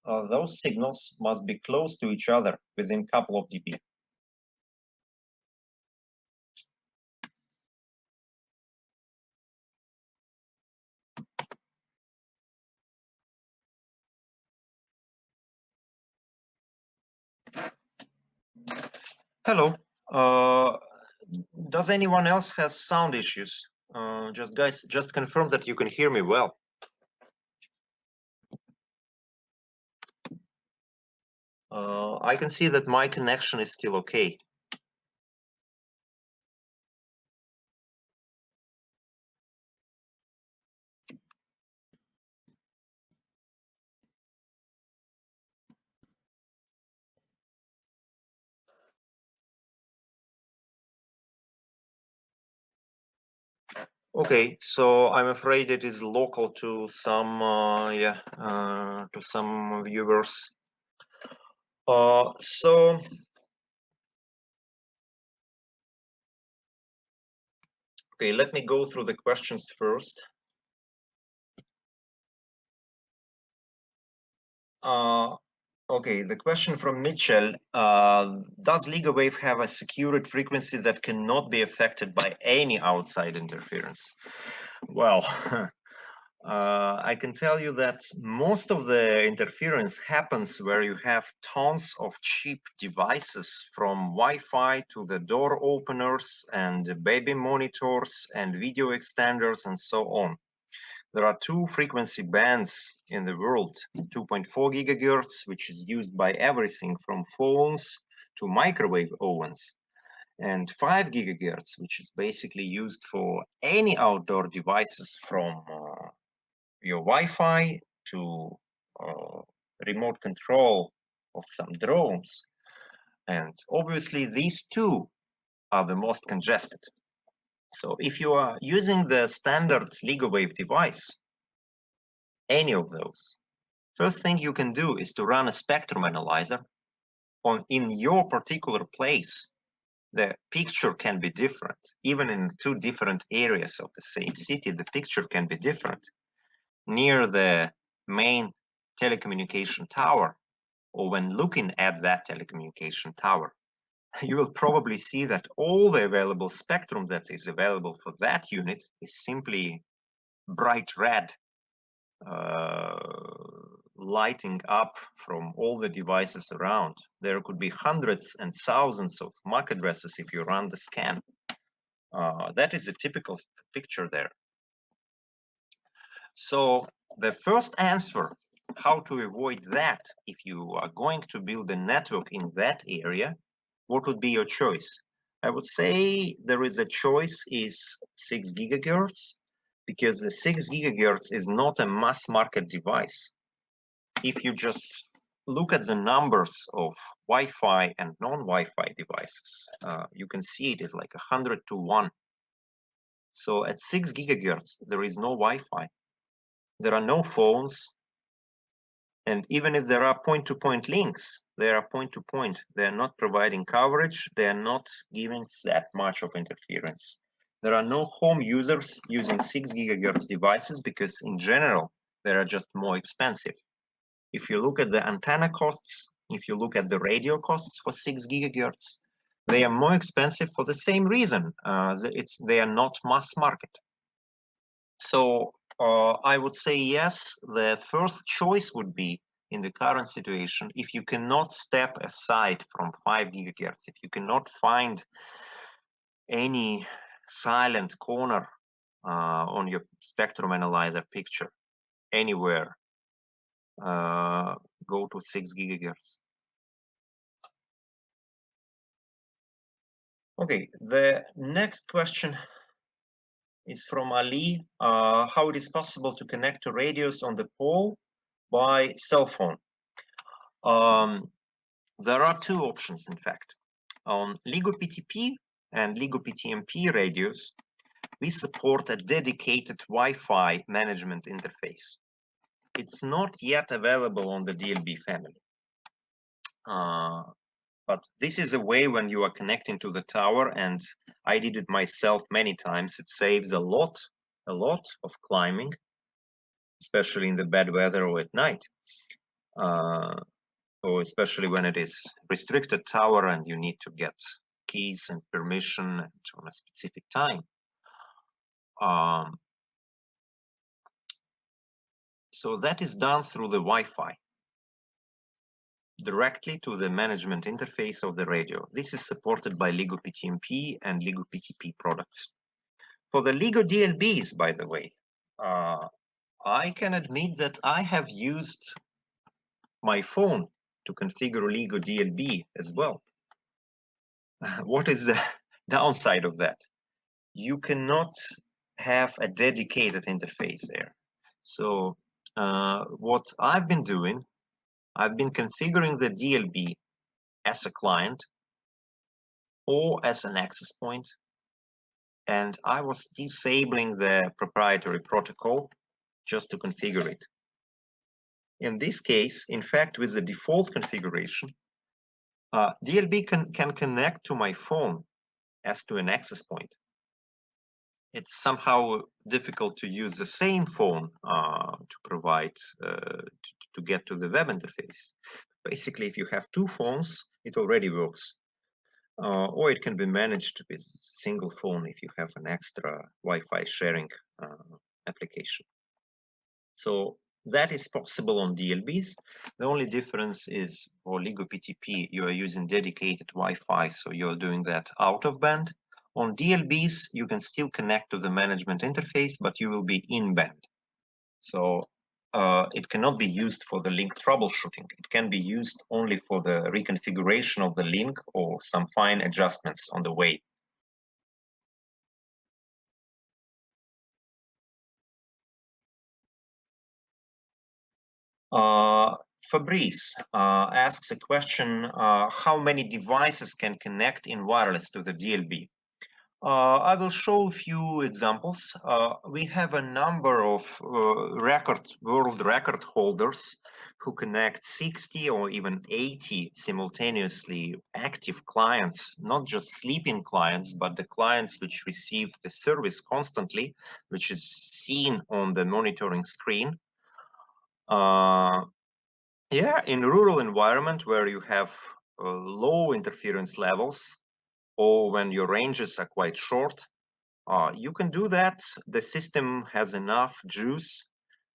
those signals must be close to each other within a couple of dB. Hello. Does anyone else has sound issues? Guys, just confirm that you can hear me well. I can see that my connection is still okay. Okay, so I'm afraid it is local to some, to some viewers. Okay, let me go through the questions first. Okay, the question from Mitchell, does LigoWave have a secured frequency that cannot be affected by any outside interference? Well, I can tell you that most of the interference happens where you have tons of cheap devices, from Wi-Fi to the door openers and baby monitors and video extenders and so on. There are two frequency bands in the world, 2.4 gigahertz, which is used by everything from phones to microwave ovens, and 5 gigahertz, which is basically used for any outdoor devices from your Wi-Fi to remote control of some drones. And obviously these two are the most congested. So if you are using the standard LigoWave device, any of those, first thing you can do is to run a spectrum analyzer in your particular place. The picture can be different. Even in two different areas of the same city, the picture can be different. Near the main telecommunication tower, or when looking at that telecommunication tower, you will probably see that all the available spectrum that is available for that unit is simply bright red, lighting up from all the devices around. There could be hundreds and thousands of MAC addresses if you run the scan. That is a typical picture there. So the first answer, how to avoid that if you are going to build a network in that area, what would be your choice? I would say there is a choice is 6 gigahertz, because the 6 gigahertz is not a mass market device. If you just look at the numbers of Wi-Fi and non-Wi-Fi devices, you can see it is like 100 to 1. So at 6 gigahertz, there is no Wi-Fi. There are no phones. And even if there are point-to-point links, they are point-to-point. They are not providing coverage. They are not giving that much of interference. There are no home users using 6 gigahertz devices because in general, they are just more expensive. If you look at the antenna costs, if you look at the radio costs for 6 gigahertz, they are more expensive for the same reason. They are not mass market. So I would say yes, the first choice would be in the current situation, if you cannot step aside from 5 gigahertz, if you cannot find any silent corner on your spectrum analyzer picture anywhere, go to 6 gigahertz. Okay, the next question is from Ali. How it is possible to connect to radios on the pole by cell phone? There are two options, in fact. On LigoPTP and LigoPTMP radios, we support a dedicated Wi-Fi management interface. It's not yet available on the DLB family. But this is a way when you are connecting to the tower, and I did it myself many times. It saves a lot of climbing, especially in the bad weather or at night. Or especially when it is restricted tower and you need to get keys and permission on a specific time. So that is done through the Wi-Fi. directly to the management interface of the radio. This is supported by LigoPTMP and LigoPTP products. For the LigoDLBs, by the way, I can admit that I have used my phone to configure LigoDLB as well. What is the downside of that? You cannot have a dedicated interface there. So what I've been doing, I've been configuring the DLB as a client or as an access point, and I was disabling the proprietary protocol just to configure it. In this case, in fact, with the default configuration, DLB can connect to my phone as to an access point. It's somehow difficult to use the same phone to provide to get to the web interface. Basically, if you have two phones, it already works. Or it can be managed with single phone if you have an extra Wi-Fi sharing application. So that is possible on DLBs. The only difference is for LigoPTP, you are using dedicated Wi-Fi, so you're doing that out of band. On DLBs, you can still connect to the management interface, but you will be in band. So it cannot be used for the link troubleshooting. It can be used only for the reconfiguration of the link or some fine adjustments on the way. Fabrice asks a question, how many devices can connect in wireless to the DLB? I will show a few examples. We have a number of world record holders who connect 60 or even 80 simultaneously active clients, not just sleeping clients, but the clients which receive the service constantly, which is seen on the monitoring screen. Yeah, in rural environment where you have low interference levels or when your ranges are quite short, you can do that. The system has enough juice.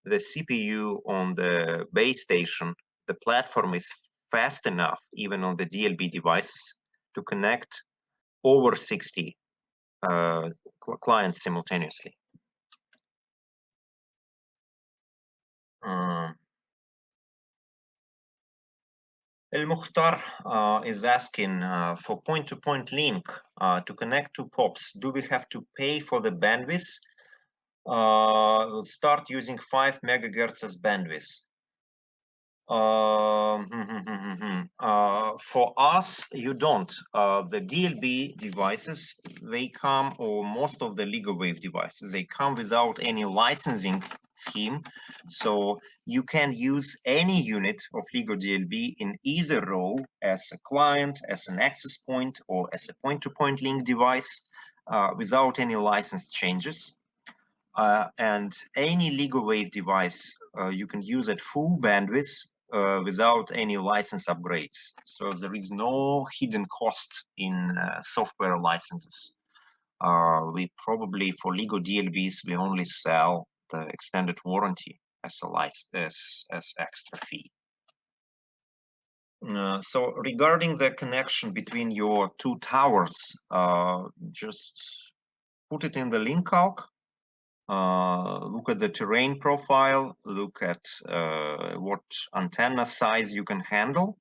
The CPU on the base station, the platform is fast enough, even on the DLB devices, to connect over 60 clients simultaneously. El Mukhtar is asking for point-to-point link to connect to POPs. Do we have to pay for the bandwidth? We'll start using 5 megahertz as bandwidth. For us, you don't. The DLB devices, they come, or most of the LigoWave devices, they come without any licensing scheme. So you can use any unit of LigoDLB in either role as a client, as an access point, or as a point-to-point link device without any license changes. And any LigoWave device, you can use at full bandwidth without any license upgrades. So there is no hidden cost in software licenses. We probably, for LigoDLBs, we only sell the extended warranty as a license, as extra fee. So regarding the connection between your two towers, just put it in the link calc. Look at the terrain profile, look at what antenna size you can handle,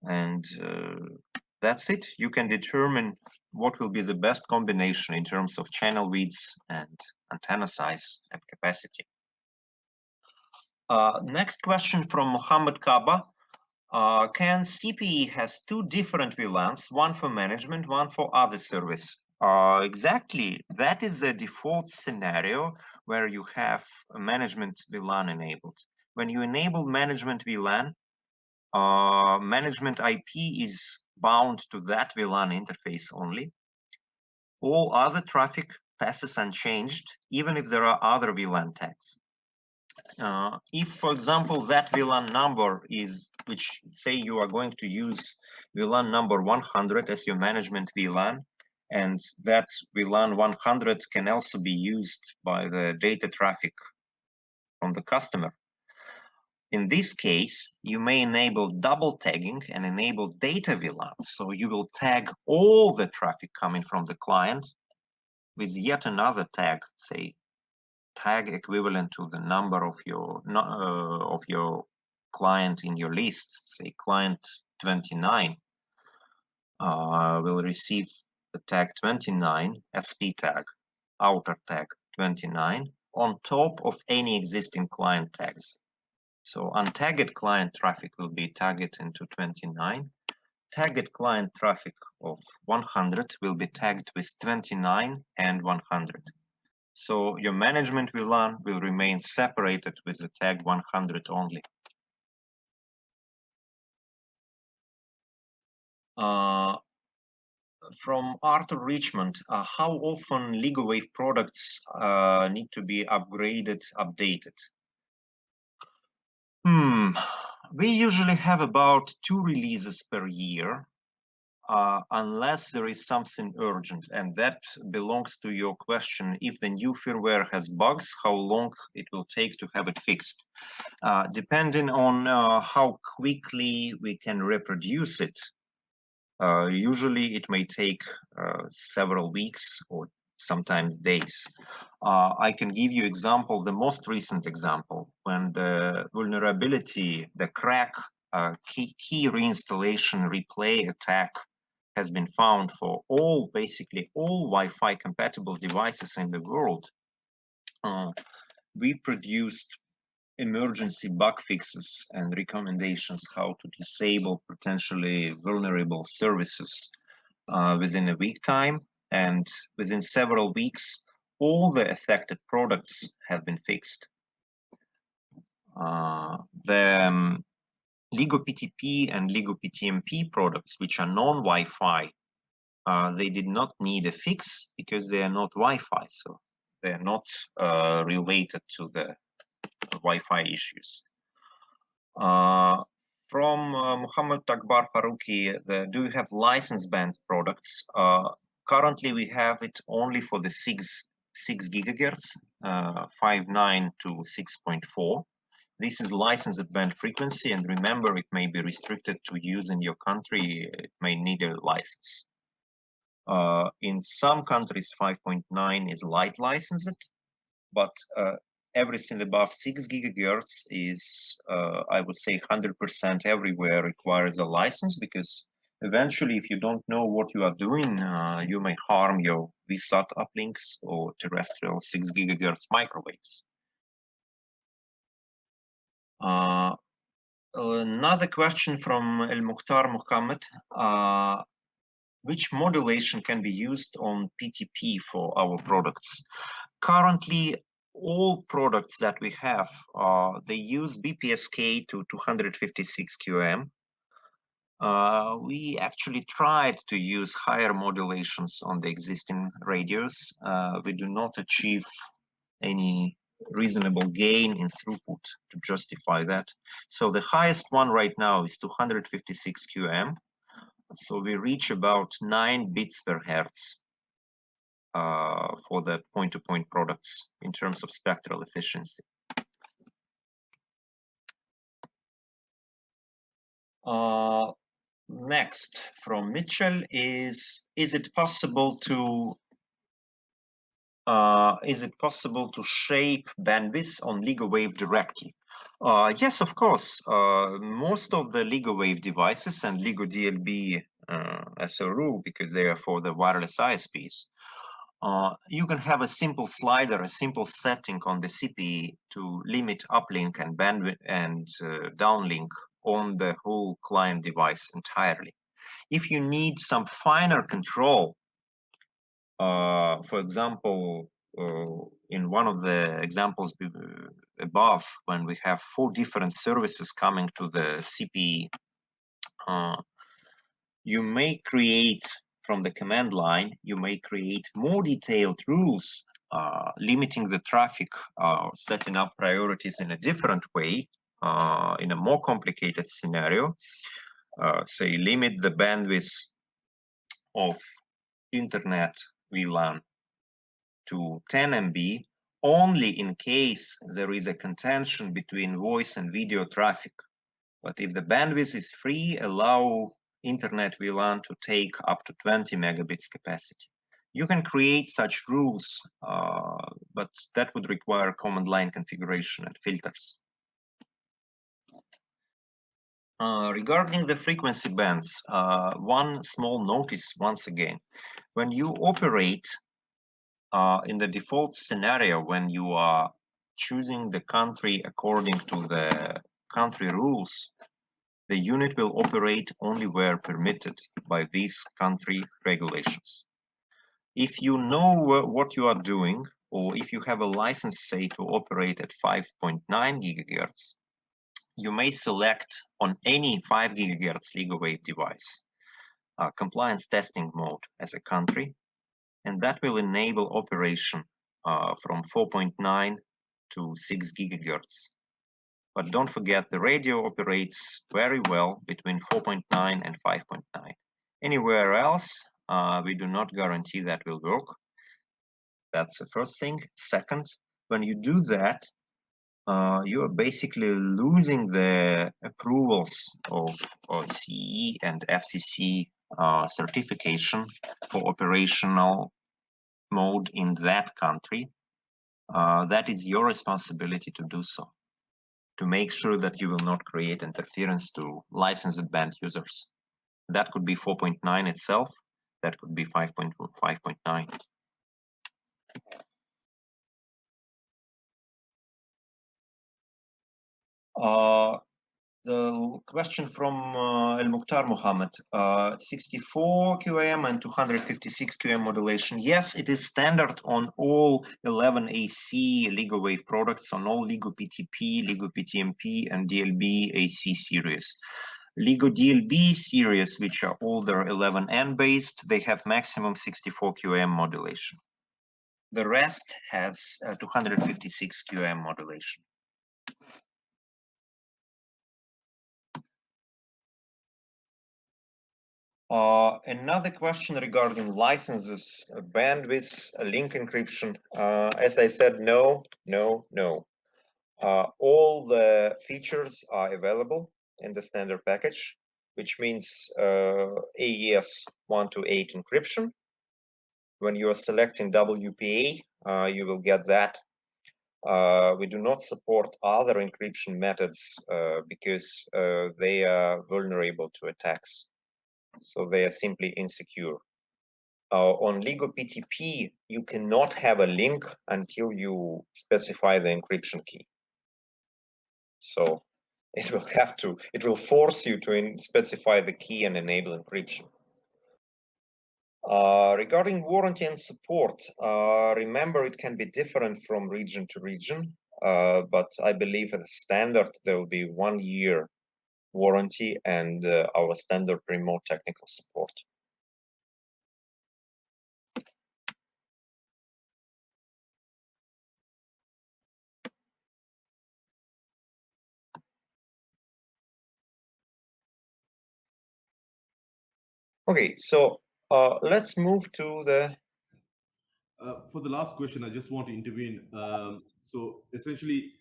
and that's it. You can determine what will be the best combination in terms of channel widths and antenna size and capacity. Next question from Mohammed Kaba. Can CPE has two different VLANs, one for management, one for other service? Exactly. That is the default scenario where you have a management VLAN enabled. When you enable management VLAN, management IP is bound to that VLAN interface only. All other traffic passes unchanged, even if there are other VLAN tags. If, for example, that VLAN number is, which say you are going to use VLAN number 100 as your management VLAN, and that VLAN 100 can also be used by the data traffic from the customer. In this case, you may enable double tagging and enable data VLAN. So you will tag all the traffic coming from the client with yet another tag, say tag equivalent to the number of your client in your list. Say client 29 will receive the tag 29 SP tag, outer tag 29 on top of any existing client tags. So untagged client traffic will be tagged into 29. Tagged client traffic of 100 will be tagged with 29 and 100. So your management VLAN will remain separated with the tag 100 only. From Arthur Richmond, how often LigoWave products need to be upgraded, updated? We usually have about 2 releases per year, unless there is something urgent, and that belongs to your question. If the new firmware has bugs, how long it will take to have it fixed? Depending on how quickly we can reproduce it, usually it may take several weeks or sometimes days. I can give you example, the most recent example, when the vulnerability, the crack, key reinstallation replay attack has been found for basically all Wi-Fi compatible devices in the world. We produced emergency bug fixes and recommendations how to disable potentially vulnerable services within a week time, and within several weeks all the affected products have been fixed. The LigoPTP and LigoPTMP products, which are non-Wi-Fi, they did not need a fix because they are not Wi-Fi, so they are not related to the Wi-Fi issues. From Muhammad Akbar Faruqi, do you have license band products? Currently, we have it only for the 6 gigahertz, 5.9 to 6.4. This is licensed band frequency, and remember, it may be restricted to use in your country. It may need a license. In some countries, 5.9 is light licensed, but everything above 6 gigahertz is, I would say, 100% everywhere requires a license, because eventually, if you don't know what you are doing, you may harm your VSAT uplinks or terrestrial 6 gigahertz microwaves. Another question from El Mukhtar Muhammad. Which modulation can be used on PTP for our products? Currently, all products that we have, they use BPSK to 256 QM. We actually tried to use higher modulations on the existing radios. We do not achieve any reasonable gain in throughput to justify that. So the highest one right now is 256 QM. So we reach about 9 bits per hertz for the point-to-point products in terms of spectral efficiency. Next, from Mitchell, is it possible to shape bandwidth on LigoWave directly? Yes, of course. Most of the LigoWave devices and LigoDLB as a rule, because they are for the wireless ISPs, you can have a simple slider, a simple setting on the CPE to limit uplink and bandwidth and downlink on the whole client device entirely. If you need some finer control, for example, in one of the examples above, when we have 4 different services coming to the CPE, you may create from the command line, you may create more detailed rules limiting the traffic, setting up priorities in a different way, in a more complicated scenario. Say, limit the bandwidth of internet VLAN to 10 MB, only in case there is a contention between voice and video traffic. But if the bandwidth is free, allow Internet VLAN to take up to 20 megabits capacity. You can create such rules, but that would require command line configuration and filters. Regarding the frequency bands, one small notice once again. When you operate in the default scenario, when you are choosing the country according to the country rules, the unit will operate only where permitted by these country regulations. If you know what you are doing, or if you have a license, say, to operate at 5.9 gigahertz, you may select on any 5 gigahertz LigoWave device compliance testing mode as a country, and that will enable operation from 4.9 to 6 gigahertz. But don't forget, the radio operates very well between 4.9 and 5.9. Anywhere else, we do not guarantee that will work. That's the first thing. Second, when you do that, you are basically losing the approvals of CE and FCC certification for operational mode in that country. That is your responsibility to do so, to make sure that you will not create interference to licensed band users. That could be 4.9 itself, that could be 5.9. The question from El Mukhtar Mohammed, 64 QAM and 256 QAM modulation. Yes, it is standard on all 11 AC LigoWave products, on all Ligo PTP, Ligo PTMP, and DLB AC series. Ligo DLB series, which are older 11N based, they have maximum 64 QAM modulation. The rest has 256 QAM modulation. Another question regarding licenses, bandwidth, link encryption. As I said, no. All the features are available in the standard package, which means AES 128 encryption. When you are selecting WPA, you will get that. We do not support other encryption methods because they are vulnerable to attacks. So they are simply insecure. On Ligo PTP, you cannot have a link until you specify the encryption key. So it will force you to specify the key and enable encryption. Regarding warranty and support, remember it can be different from region to region, but I believe at the standard there will be 1 year warranty and our standard remote technical support. Okay, so let's move to the... For the last question, I just want to intervene. So essentially,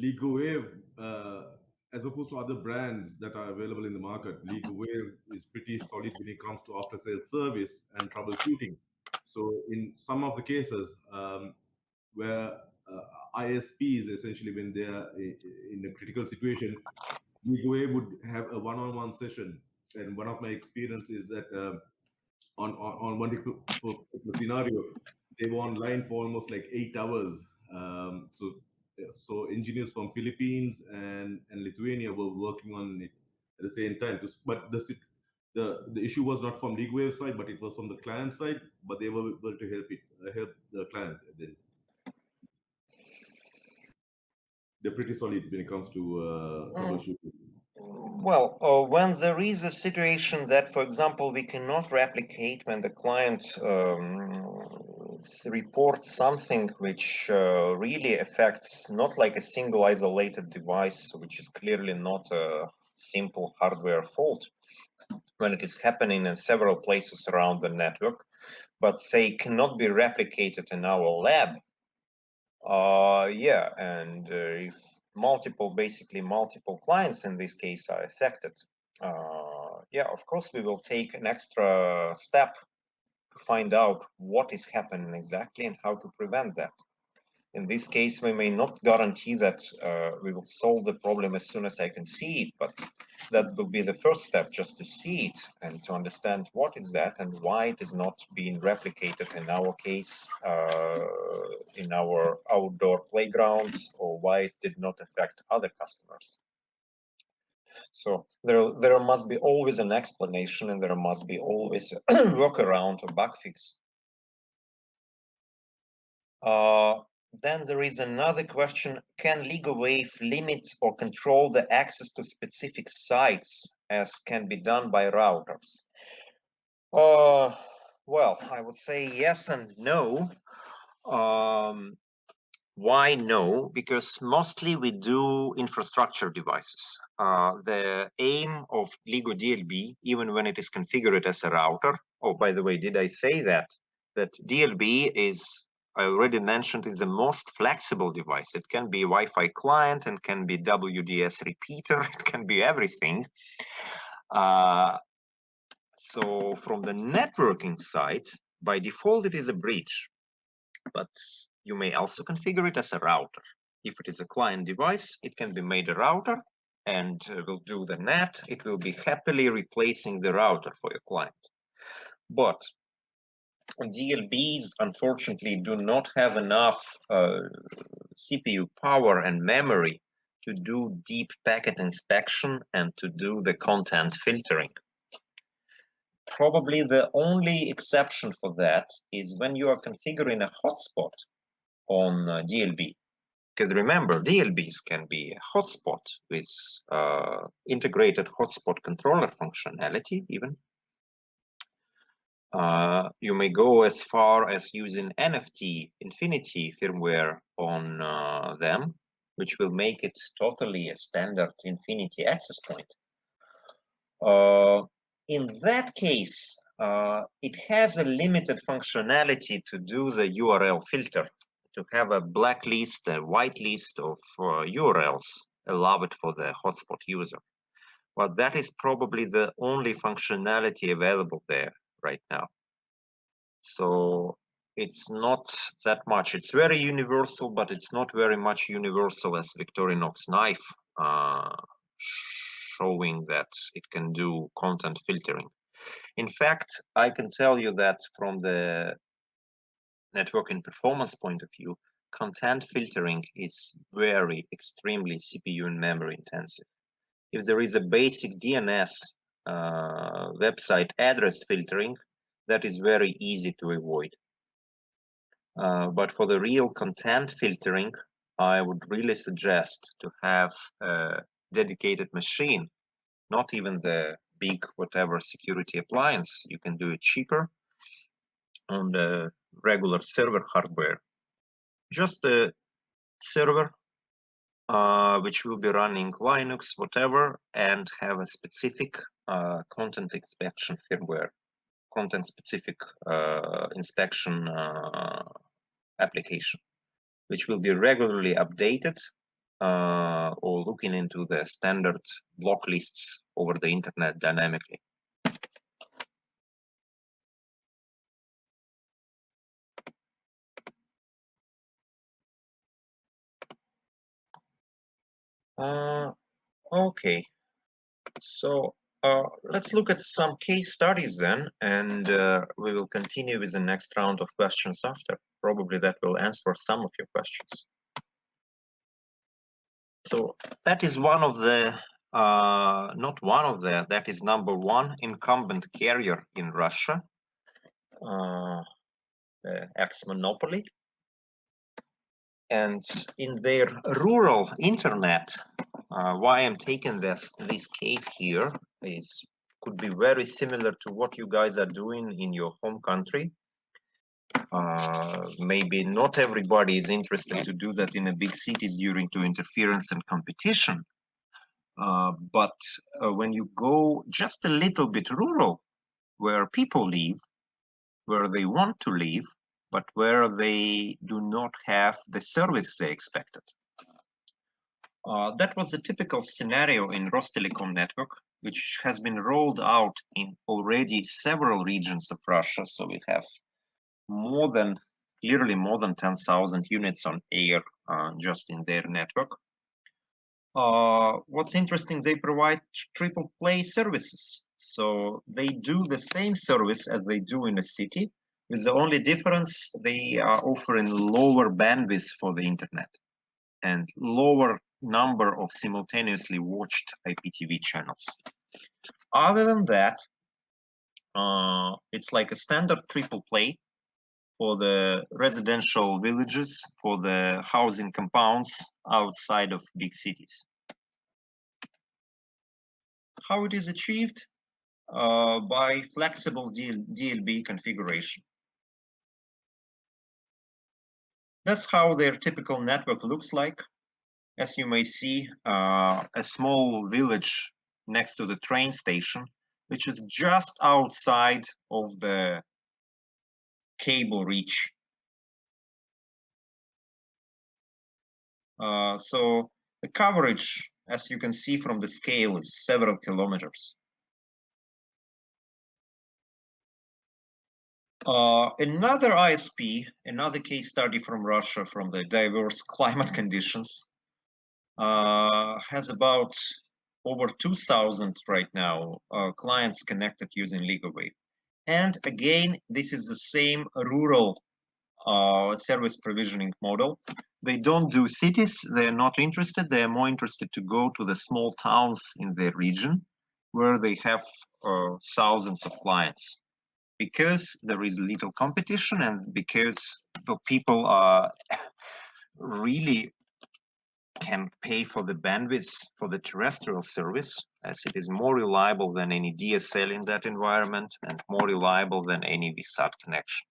LigoWave, as opposed to other brands that are available in the market, LigoWave is pretty solid when it comes to after-sales service and troubleshooting. So in some of the cases where ISPs, essentially when they are in a critical situation, LigoWave would have a one-on-one session. And one of my experience is that on one particular scenario, they were online for almost like 8 hours. So engineers from Philippines and Lithuania were working on it at the same time. But the issue was not from LigoWave side, but it was from the client side. But they were able to help the client. Then they're pretty solid when it comes to troubleshooting. Well, when there is a situation that, for example, we cannot replicate when the client reports something which really affects not like a single isolated device, which is clearly not a simple hardware fault, when it is happening in several places around the network, but say cannot be replicated in our lab, Yeah, and if basically multiple clients in this case are affected, yeah, of course we will take an extra step to find out what is happening exactly and how to prevent that. In this case, we may not guarantee that we will solve the problem as soon as I can see it, but that will be the first step, just to see it and to understand what is that and why it is not being replicated in our case, in our outdoor playgrounds, or why it did not affect other customers. So there must be always an explanation, and there must be always a workaround or bug fix. Then there is another question: can LigoWave limit or control the access to specific sites as can be done by routers? Well, I would say yes and no. Why no? Because mostly we do infrastructure devices. The aim of Ligo DLB, even when it is configured as a router, oh, by the way, did I say that DLB is, I already mentioned, is the most flexible device. It can be Wi-Fi client and can be WDS repeater. It can be everything. So from the networking side, by default, it is a bridge, but you may also configure it as a router. If it is a client device, it can be made a router and will do the net. It will be happily replacing the router for your client. But DLBs, unfortunately, do not have enough CPU power and memory to do deep packet inspection and to do the content filtering. Probably the only exception for that is when you are configuring a hotspot on DLB. Because remember, DLBs can be a hotspot with integrated hotspot controller functionality even. You may go as far as using NFT Infinity firmware on them, which will make it totally a standard Infinity access point. In that case, it has a limited functionality to do the URL filter, to have a blacklist, a whitelist of URLs allowed for the hotspot user. But that is probably the only functionality available there right now. So it's not that much. It's very universal, but it's not very much universal as Victorinox knife, showing that it can do content filtering. In fact, I can tell you that from the networking performance point of view, content filtering is very extremely CPU and memory intensive. If there is a basic DNS website address filtering, that is very easy to avoid. But for the real content filtering, I would really suggest to have a dedicated machine, not even the big whatever security appliance. You can do it cheaper on the regular server hardware. Just a server which will be running Linux, whatever, and have a specific content inspection firmware, content specific inspection application, which will be regularly updated or looking into the standard block lists over the internet dynamically. Okay, so let's look at some case studies then, and we will continue with the next round of questions after. Probably that will answer some of your questions. So that is one of the, not one of the, that is number one incumbent carrier in Russia, ex-monopoly. And in their rural internet, why I'm taking this case here is could be very similar to what you guys are doing in your home country. Maybe not everybody is interested to do that in a big cities during to interference and competition. But when you go just a little bit rural, where people live, where they want to live, but where they do not have the service they expected. That was a typical scenario in Rostelecom network, which has been rolled out in already several regions of Russia. So we have clearly more than 10,000 units on air just in their network. What's interesting, they provide triple play services. So they do the same service as they do in a city, with the only difference they are offering lower bandwidth for the internet and lower number of simultaneously watched IPTV channels. Other than that, it's like a standard triple play for the residential villages, for the housing compounds outside of big cities. How it is achieved? By flexible DLB configuration. That's how their typical network looks like. As you may see, a small village next to the train station, which is just outside of the cable reach. So the coverage, as you can see from the scale, is several kilometers. Another ISP, another case study from Russia, from the diverse climate conditions, has about over 2,000 right now clients connected using LigoWave. And again, this is the same rural service provisioning model. They don't do cities, they're not interested, they're more interested to go to the small towns in their region where they have thousands of clients. Because there is little competition and because the people really can pay for the bandwidth for the terrestrial service, as it is more reliable than any DSL in that environment and more reliable than any VSAT connection.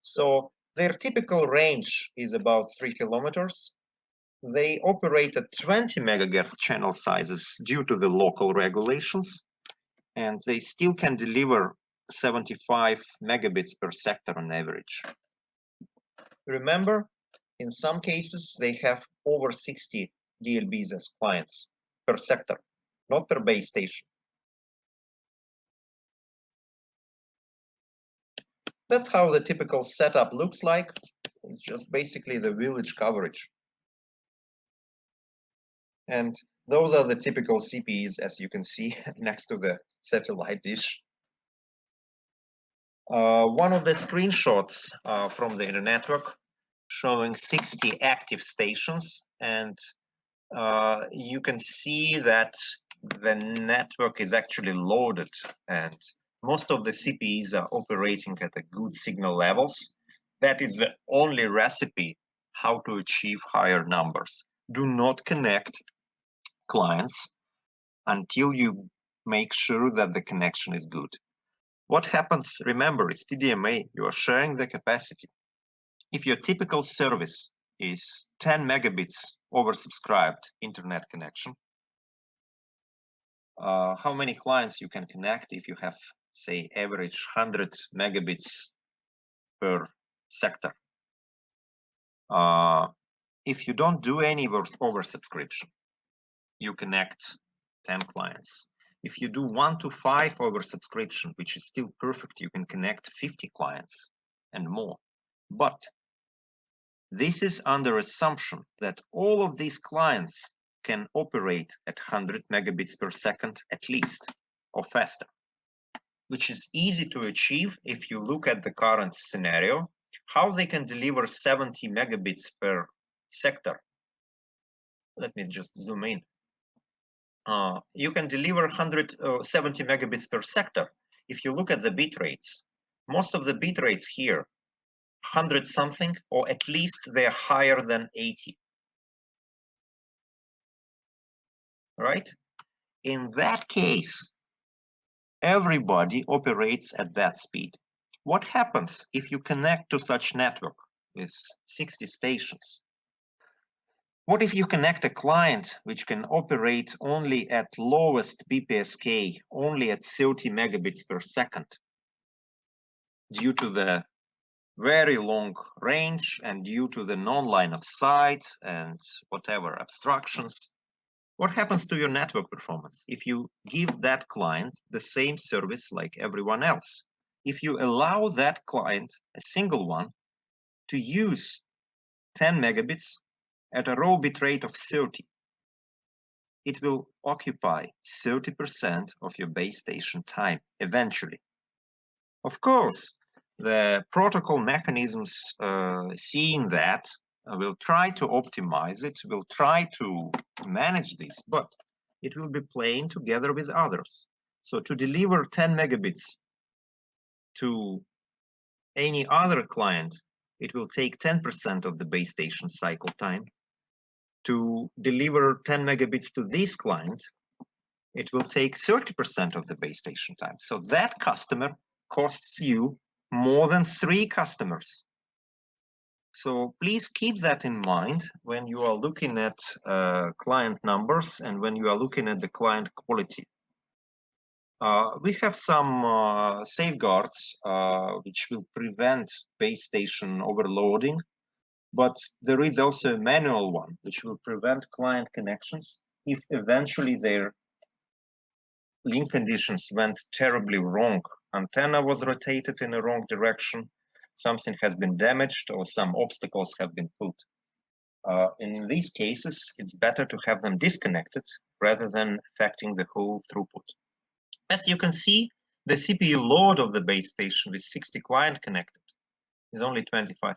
So their typical range is about 3 kilometers. They operate at 20 megahertz channel sizes due to the local regulations, and they still can deliver 75 megabits per sector on average. Remember, in some cases, they have over 60 DLBs as clients per sector, not per base station. That's how the typical setup looks like. It's just basically the village coverage. And those are the typical CPEs, as you can see, next to the satellite dish. One of the screenshots from the network showing 60 active stations, and you can see that the network is actually loaded and most of the CPEs are operating at a good signal levels. That is the only recipe how to achieve higher numbers. Do not connect clients until you make sure that the connection is good. What happens, remember, it's TDMA, you are sharing the capacity. If your typical service is 10 megabits oversubscribed internet connection, how many clients you can connect if you have, say, average 100 megabits per sector? If you don't do any oversubscription, you connect 10 clients. If you do 1 to 5 oversubscription, which is still perfect, you can connect 50 clients and more. But this is under assumption that all of these clients can operate at 100 megabits per second at least, or faster, which is easy to achieve if you look at the current scenario, how they can deliver 70 megabits per sector. Let me just zoom in. You can deliver 170 megabits per sector. If you look at the bit rates, most of the bit rates here, 100 something, or at least they're higher than 80. Right? In that case, everybody operates at that speed. What happens if you connect to such network with 60 stations? What if you connect a client which can operate only at lowest BPSK, only at 30 megabits per second, due to the very long range, and due to the non-line of sight and whatever abstractions, what happens to your network performance if you give that client the same service like everyone else? If you allow that client, a single one, to use 10 megabits at a raw bit rate of 30, it will occupy 30% of your base station time eventually. Of course, the protocol mechanisms seeing that will try to optimize it, will try to manage this, but it will be playing together with others. So to deliver 10 megabits to any other client, it will take 10% of the base station cycle time. To deliver 10 megabits to this client, it will take 30% of the base station time. So that customer costs you more than 3 customers. So please keep that in mind when you are looking at client numbers and when you are looking at the client quality. We have some safeguards which will prevent base station overloading, but there is also a manual one which will prevent client connections if eventually their link conditions went terribly wrong. Antenna was rotated in a wrong direction, something has been damaged, or some obstacles have been put. In these cases, it's better to have them disconnected rather than affecting the whole throughput. As you can see, the CPU load of the base station with 60 client connected is only 25%.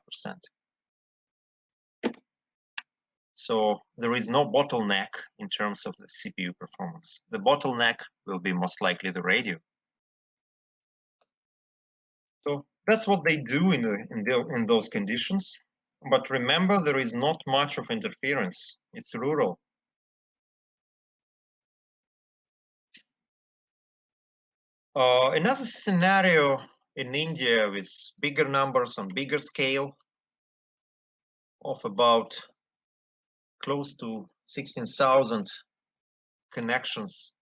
So there is no bottleneck in terms of the CPU performance. The bottleneck will be most likely the radio. So that's what they do in those conditions. But remember, there is not much of interference. It's rural. Another scenario in India with bigger numbers on bigger scale of about close to 16,000 connections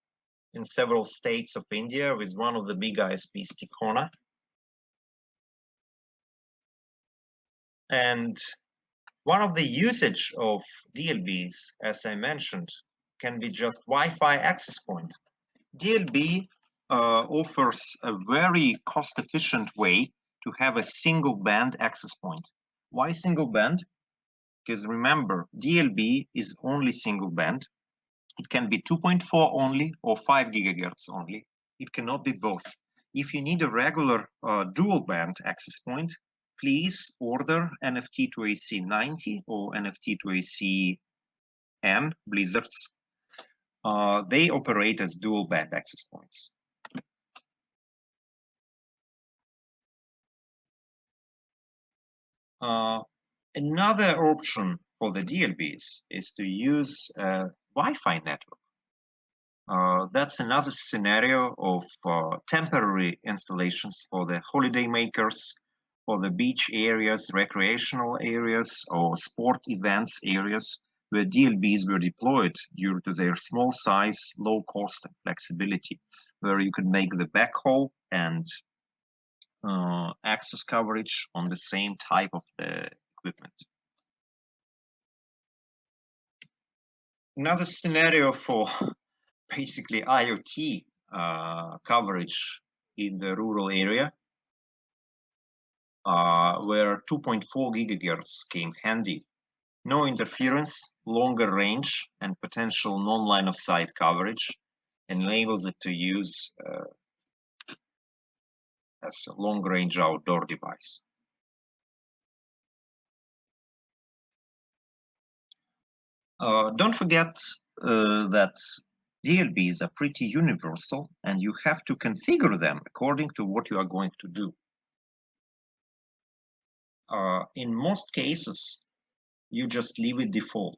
in several states of India with one of the big ISPs, Tikona. And one of the usage of DLBs, as I mentioned, can be just Wi-Fi access point. DLB offers a very cost-efficient way to have a single band access point. Why single band? Because remember, DLB is only single band. It can be 2.4 only or 5 gigahertz only. It cannot be both. If you need a regular dual band access point, please order NFT to AC 90 or NFT to AC N Blizzards. They operate as dual band access points. Another option for the DLBs is to use a Wi-Fi network. That's another scenario of temporary installations for the holiday makers, for the beach areas, recreational areas, or sport events areas where DLBs were deployed due to their small size, low cost, and flexibility, where you could make the backhaul and access coverage on the same type of the equipment. Another scenario for basically IoT coverage in the rural area, where 2.4 gigahertz came handy. No interference, longer range, and potential non-line of sight coverage enables it to use as a long-range outdoor device. Don't forget that DLBs are pretty universal, and you have to configure them according to what you are going to do. In most cases, you just leave it default.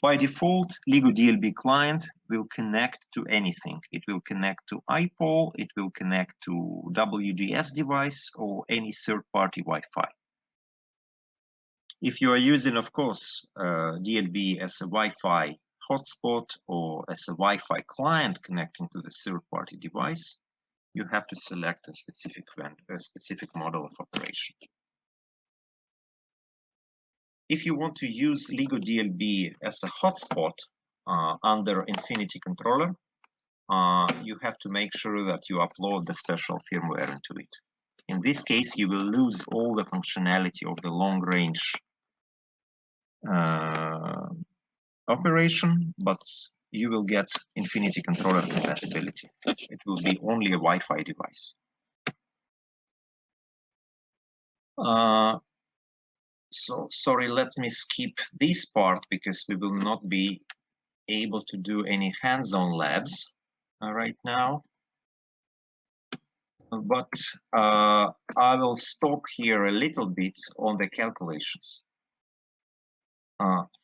By default, LigoDLB client will connect to anything. It will connect to iPole, it will connect to WDS device or any third-party Wi-Fi. If you are using, of course, DLB as a Wi-Fi hotspot or as a Wi-Fi client connecting to the third-party device, you have to select a specific model of operation. if you want to use LigoDLB as a hotspot under Infinity Controller, you have to make sure that you upload the special firmware into it. In this case, you will lose all the functionality of the long-range operation, but you will get Infinity Controller compatibility. It will be only a Wi-Fi device. So sorry, let me skip this part because we will not be able to do any hands-on labs right now. But I will stop here a little bit on the calculations.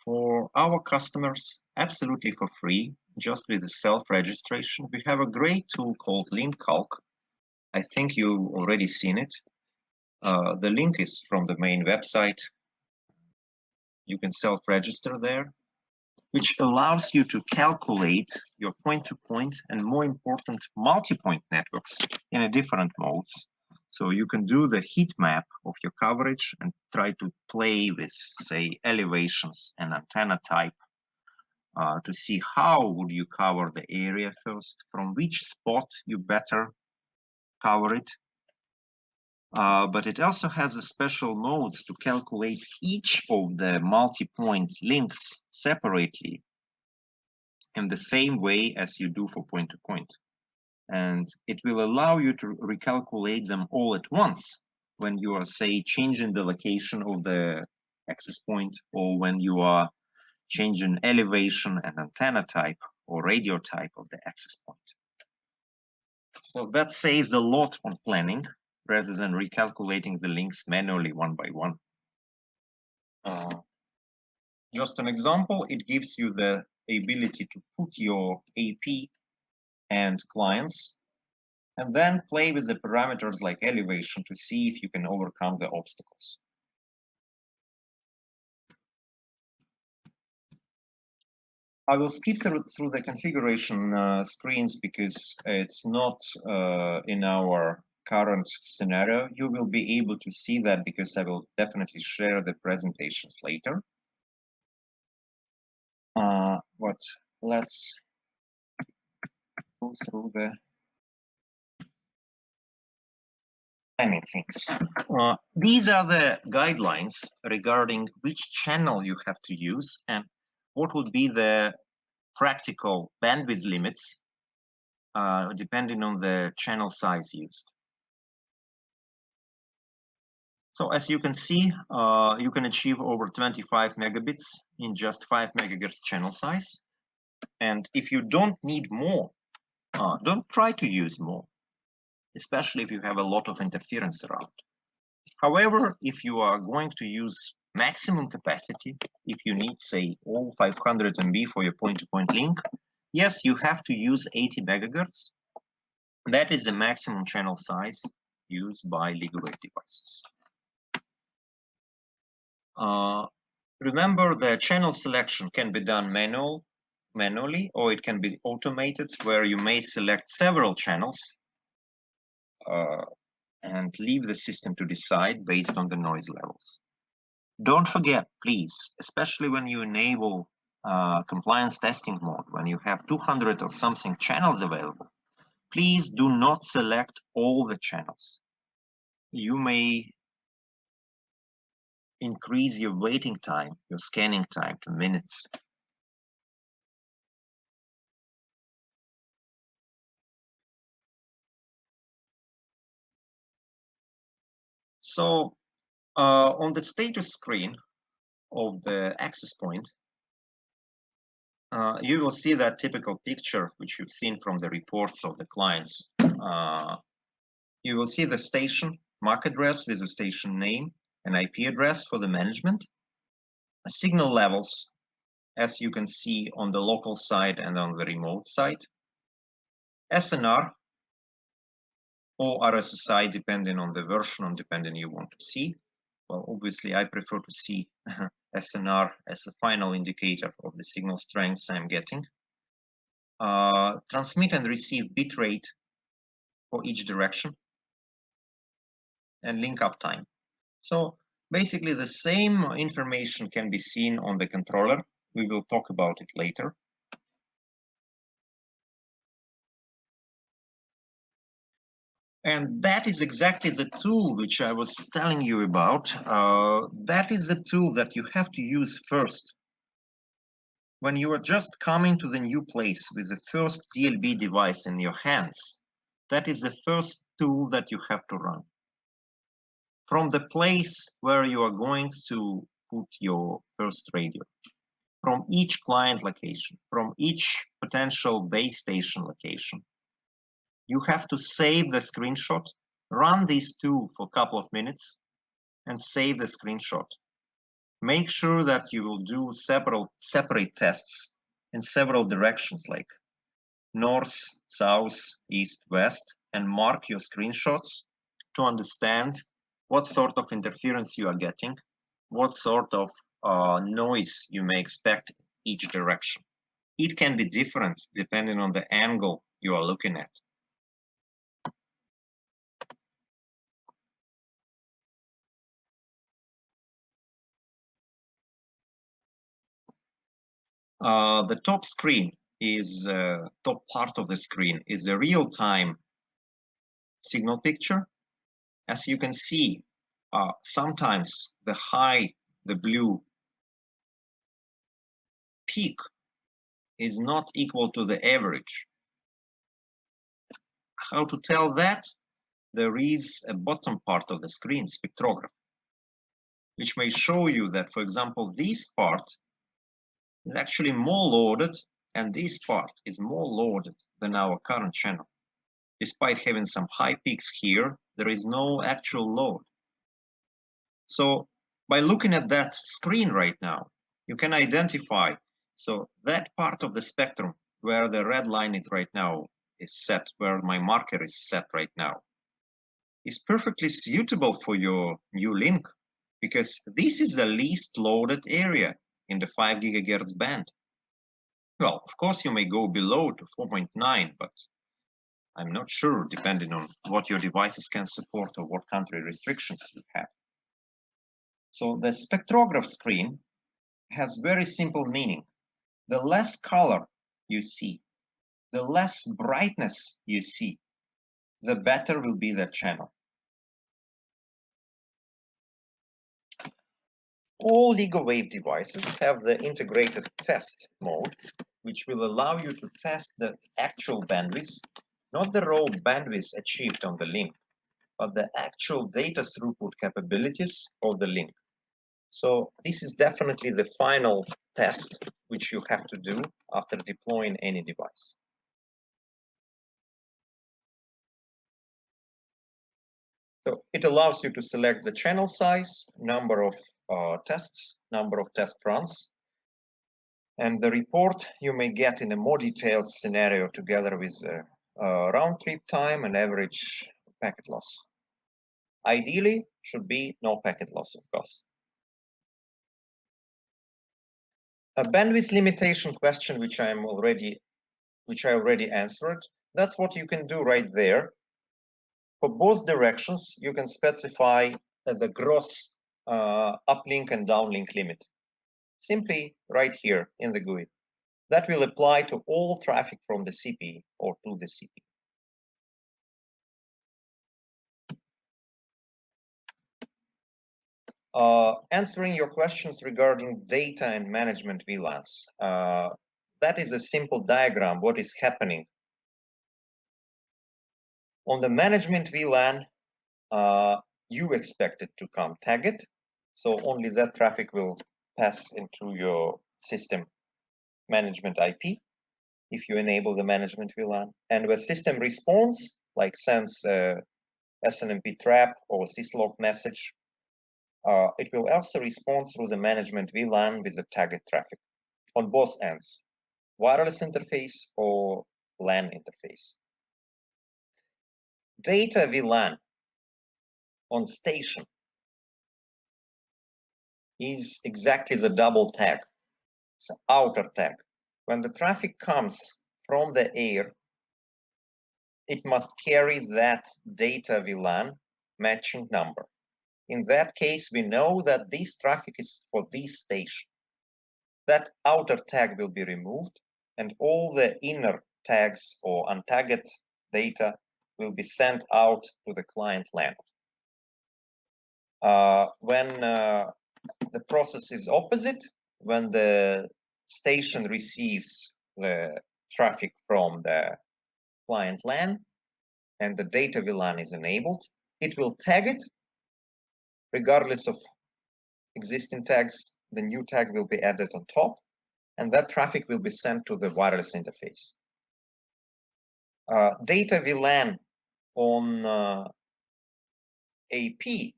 For our customers, absolutely for free, just with the self-registration, we have a great tool called LinkCalc. I think you've already seen it. The link is from the main website. You can self-register there, which allows you to calculate your point-to-point and, more important, multi-point networks in a different modes. So you can do the heat map of your coverage and try to play with, say, elevations and antenna type to see how would you cover the area first, from which spot you better cover it. But it also has a special modes to calculate each of the multi-point links separately in the same way as you do for point-to-point. And it will allow you to recalculate them all at once when you are, say, changing the location of the access point, or when you are changing elevation and antenna type or radio type of the access point. So that saves a lot on planning rather than recalculating the links manually one by one. Just an example, it gives you the ability to put your AP and clients and then play with the parameters like elevation to see if you can overcome the obstacles. I will skip through the configuration screens because it's not in our current scenario. You will be able to see that because I will definitely share the presentations later. But let's go through the planning things. These are the guidelines regarding which channel you have to use and what would be the practical bandwidth limits depending on the channel size used. So as you can see, you can achieve over 25 megabits in just 5 megahertz channel size. And if you don't need more, don't try to use more, especially if you have a lot of interference around. However, if you are going to use maximum capacity, if you need, say, all 500 MB for your point-to-point link, yes, you have to use 80 megahertz. That is the maximum channel size used by LigoWave devices. Remember, the channel selection can be done manually, or it can be automated, where you may select several channels and leave the system to decide based on the noise levels. Don't forget, please, especially when you enable compliance testing mode, when you have 200 or something channels available, please do not select all the channels. You may increase your waiting time, your scanning time to minutes. So on the status screen of the access point, you will see that typical picture, which you've seen from the reports of the clients. You will see the station MAC address with the station name and IP address for the management, signal levels, as you can see on the local side and on the remote side, SNR or RSSI, depending on the version and depending you want to see. Well, obviously, I prefer to see SNR as a final indicator of the signal strengths I'm getting. Transmit and receive bit rate for each direction, and link up time. So Basically, the same information can be seen on the controller. We will talk about it later. And that is exactly the tool which I was telling you about. That is the tool that you have to use first. When you are just coming to the new place with the first DLB device in your hands, that is the first tool that you have to run. From the place where you are going to put your first radio, from each client location, from each potential base station location, you have to save the screenshot, run this tool for a couple of minutes, and save the screenshot. Make sure that you will do separate tests in several directions, like north, south, east, west, and mark your screenshots to understand what sort of interference you are getting, what sort of noise you may expect each direction. It can be different depending on the angle you are looking at. The top screen is top part of the screen is a real-time signal picture. As you can see, sometimes the blue peak is not equal to the average. How to tell that? There is a bottom part of the screen, spectrograph, which may show you that, for example, this part is actually more loaded, and this part is more loaded than our current channel. Despite having some high peaks here, there is no actual load. So by looking at that screen right now, you can identify, so that part of the spectrum where the red line is right now is set, where my marker is set right now, is perfectly suitable for your new link, because this is the least loaded area in the 5 gigahertz band. Well, of course, you may go below to 4.9, but I'm not sure, depending on what your devices can support or what country restrictions you have. So the spectrograph screen has very simple meaning. The less color you see, the less brightness you see, the better will be the channel. All LigoWave devices have the integrated test mode, which will allow you to test the actual bandwidth, not the raw bandwidth achieved on the link, but the actual data throughput capabilities of the link. So this is definitely the final test which you have to do after deploying any device. So it allows you to select the channel size, number of tests, number of test runs, and the report you may get in a more detailed scenario together with round trip time and average packet loss. Ideally, should be no packet loss, of course. A bandwidth limitation question, which I already answered. That's what you can do right there. For both directions, you can specify the gross uplink and downlink limit. Simply right here in the GUI. That will apply to all traffic from the CPE or to the CPE. Answering your questions regarding data and management VLANs. That is a simple diagram, what is happening. On the management VLAN, you expect it to come tagged, so only that traffic will pass into your system management IP if you enable the management VLAN. And when system responds, like sends SNMP trap or syslog message, it will also respond through the management VLAN with the tagged traffic on both ends, wireless interface or LAN interface. Data VLAN on station is exactly the double tag. It's an outer tag. When the traffic comes from the air, it must carry that data VLAN matching number. In that case, we know that this traffic is for this station. That outer tag will be removed, and all the inner tags or untagged data will be sent out to the client LAN. When the process is opposite, when the station receives the traffic from the client LAN and the data VLAN is enabled, it will tag it. Regardless of existing tags, the new tag will be added on top, and that traffic will be sent to the wireless interface. Data VLAN on AP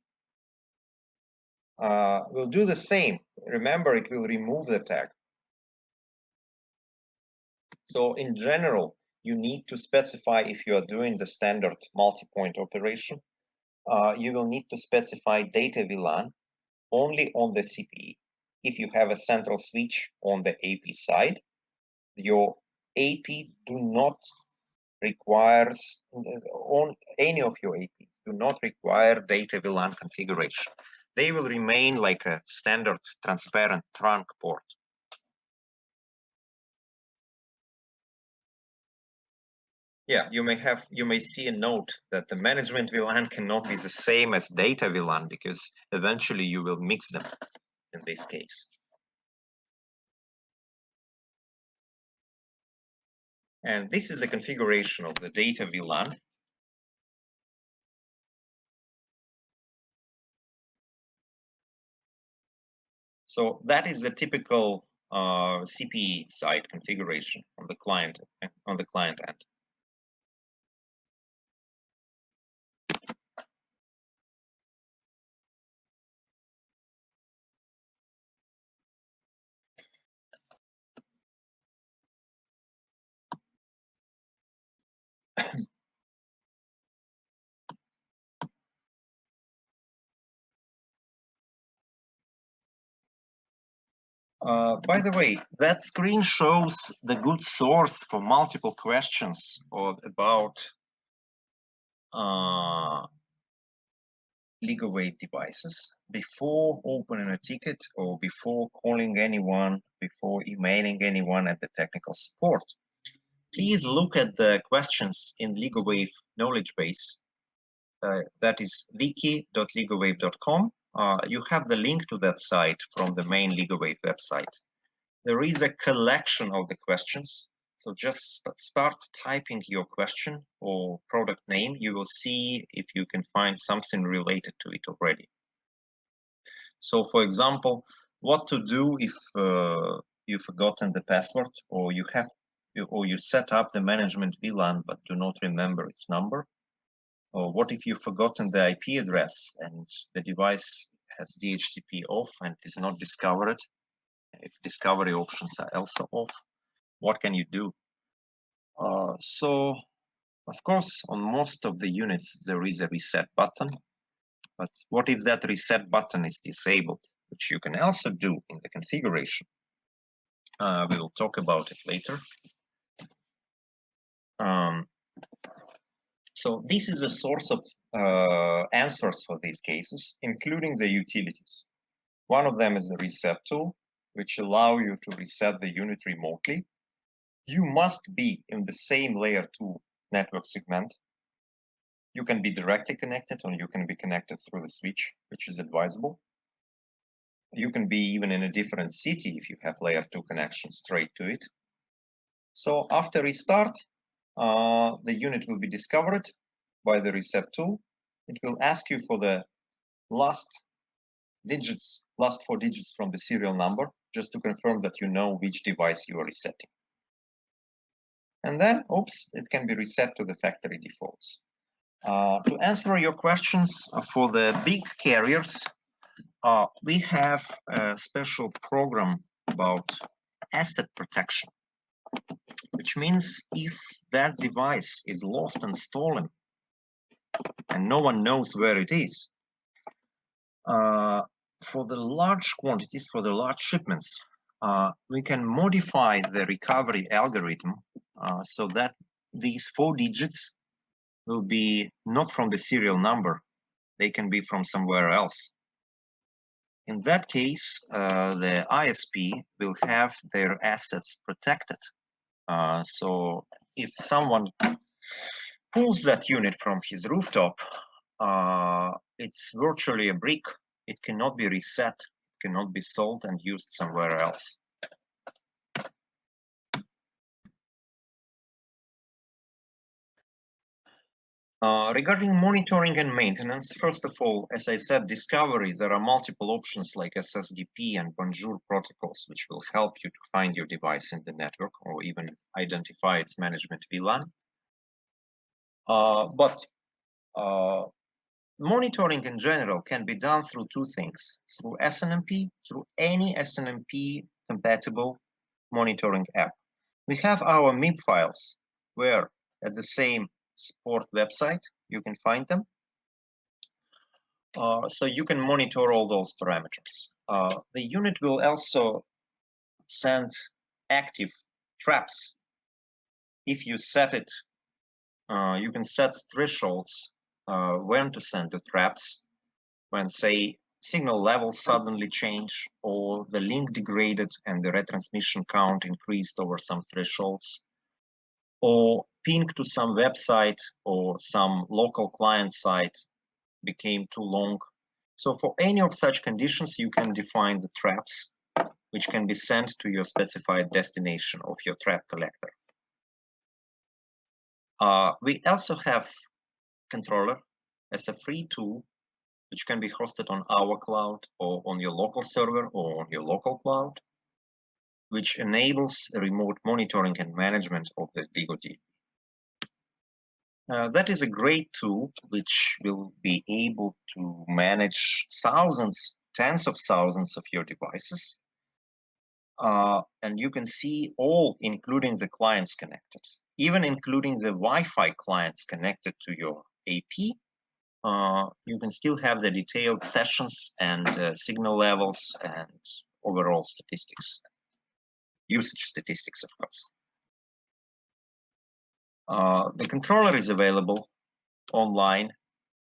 will do the same. Remember, it will remove the tag. So in general, you need to specify, if you are doing the standard multi-point operation, you will need to specify data VLAN only on the CPE. If you have a central switch on the AP side, your AP do not requires, on any of your APs do not require data VLAN configuration. They will remain like a standard transparent trunk port. Yeah, you may see a note that the management VLAN cannot be the same as data VLAN because eventually you will mix them in this case. And this is a configuration of the data VLAN. So that is the typical CPE side configuration on the client end. By the way, that screen shows the good source for multiple questions about LigoWave devices before opening a ticket or before calling anyone, before emailing anyone at the technical support. Please look at the questions in LigoWave knowledge base. That is wiki.ligowave.com. You have the link to that site from the main LigoWave website. There is a collection of the questions. So just start typing your question or product name. You will see if you can find something related to it already. So for example, what to do if you've forgotten the password or you set up the management VLAN but do not remember its number? Or what if you've forgotten the IP address and the device has DHCP off and is not discovered? If discovery options are also off, what can you do? So, of course, on most of the units, there is a reset button. But what if that reset button is disabled, which you can also do in the configuration? We will talk about it later. So this is a source of answers for these cases, including the utilities. One of them is the reset tool, which allow you to reset the unit remotely. You must be in the same layer 2 network segment. You can be directly connected or you can be connected through the switch, which is advisable. You can be even in a different city if you have layer 2 connection straight to it. So after restart, the unit will be discovered by the reset tool. It will ask you for the last 4 digits from the serial number, just to confirm that you know which device you are resetting. And then, oops, it can be reset to the factory defaults. To answer your questions for the big carriers, we have a special program about asset protection, which means if that device is lost and stolen and no one knows where it is, for the large quantities, for the large shipments, we can modify the recovery algorithm so that these 4 digits will be not from the serial number. They can be from somewhere else. In that case, the ISP will have their assets protected. So if someone pulls that unit from his rooftop, it's virtually a brick. It cannot be reset, it cannot be sold and used somewhere else. Regarding monitoring and maintenance, first of all, as I said, discovery, there are multiple options like SSDP and Bonjour protocols, which will help you to find your device in the network or even identify its management VLAN. But monitoring in general can be done through two things, through SNMP, through any SNMP compatible monitoring app. We have our MIB files where at the same support website, you can find them. So you can monitor all those parameters. The unit will also send active traps. If you set it, you can set thresholds when to send the traps, when say signal levels suddenly change or the link degraded and the retransmission count increased over some thresholds, or ping to some website or some local client site became too long. So for any of such conditions, you can define the traps, which can be sent to your specified destination of your trap collector. We also have controller as a free tool, which can be hosted on our cloud or on your local server or on your local cloud, which enables remote monitoring and management of the LigoD. That is a great tool which will be able to manage thousands, tens of thousands of your devices. And you can see all, including the clients connected, even including the Wi-Fi clients connected to your AP. You can still have the detailed sessions and signal levels and overall statistics, usage statistics, of course. The controller is available online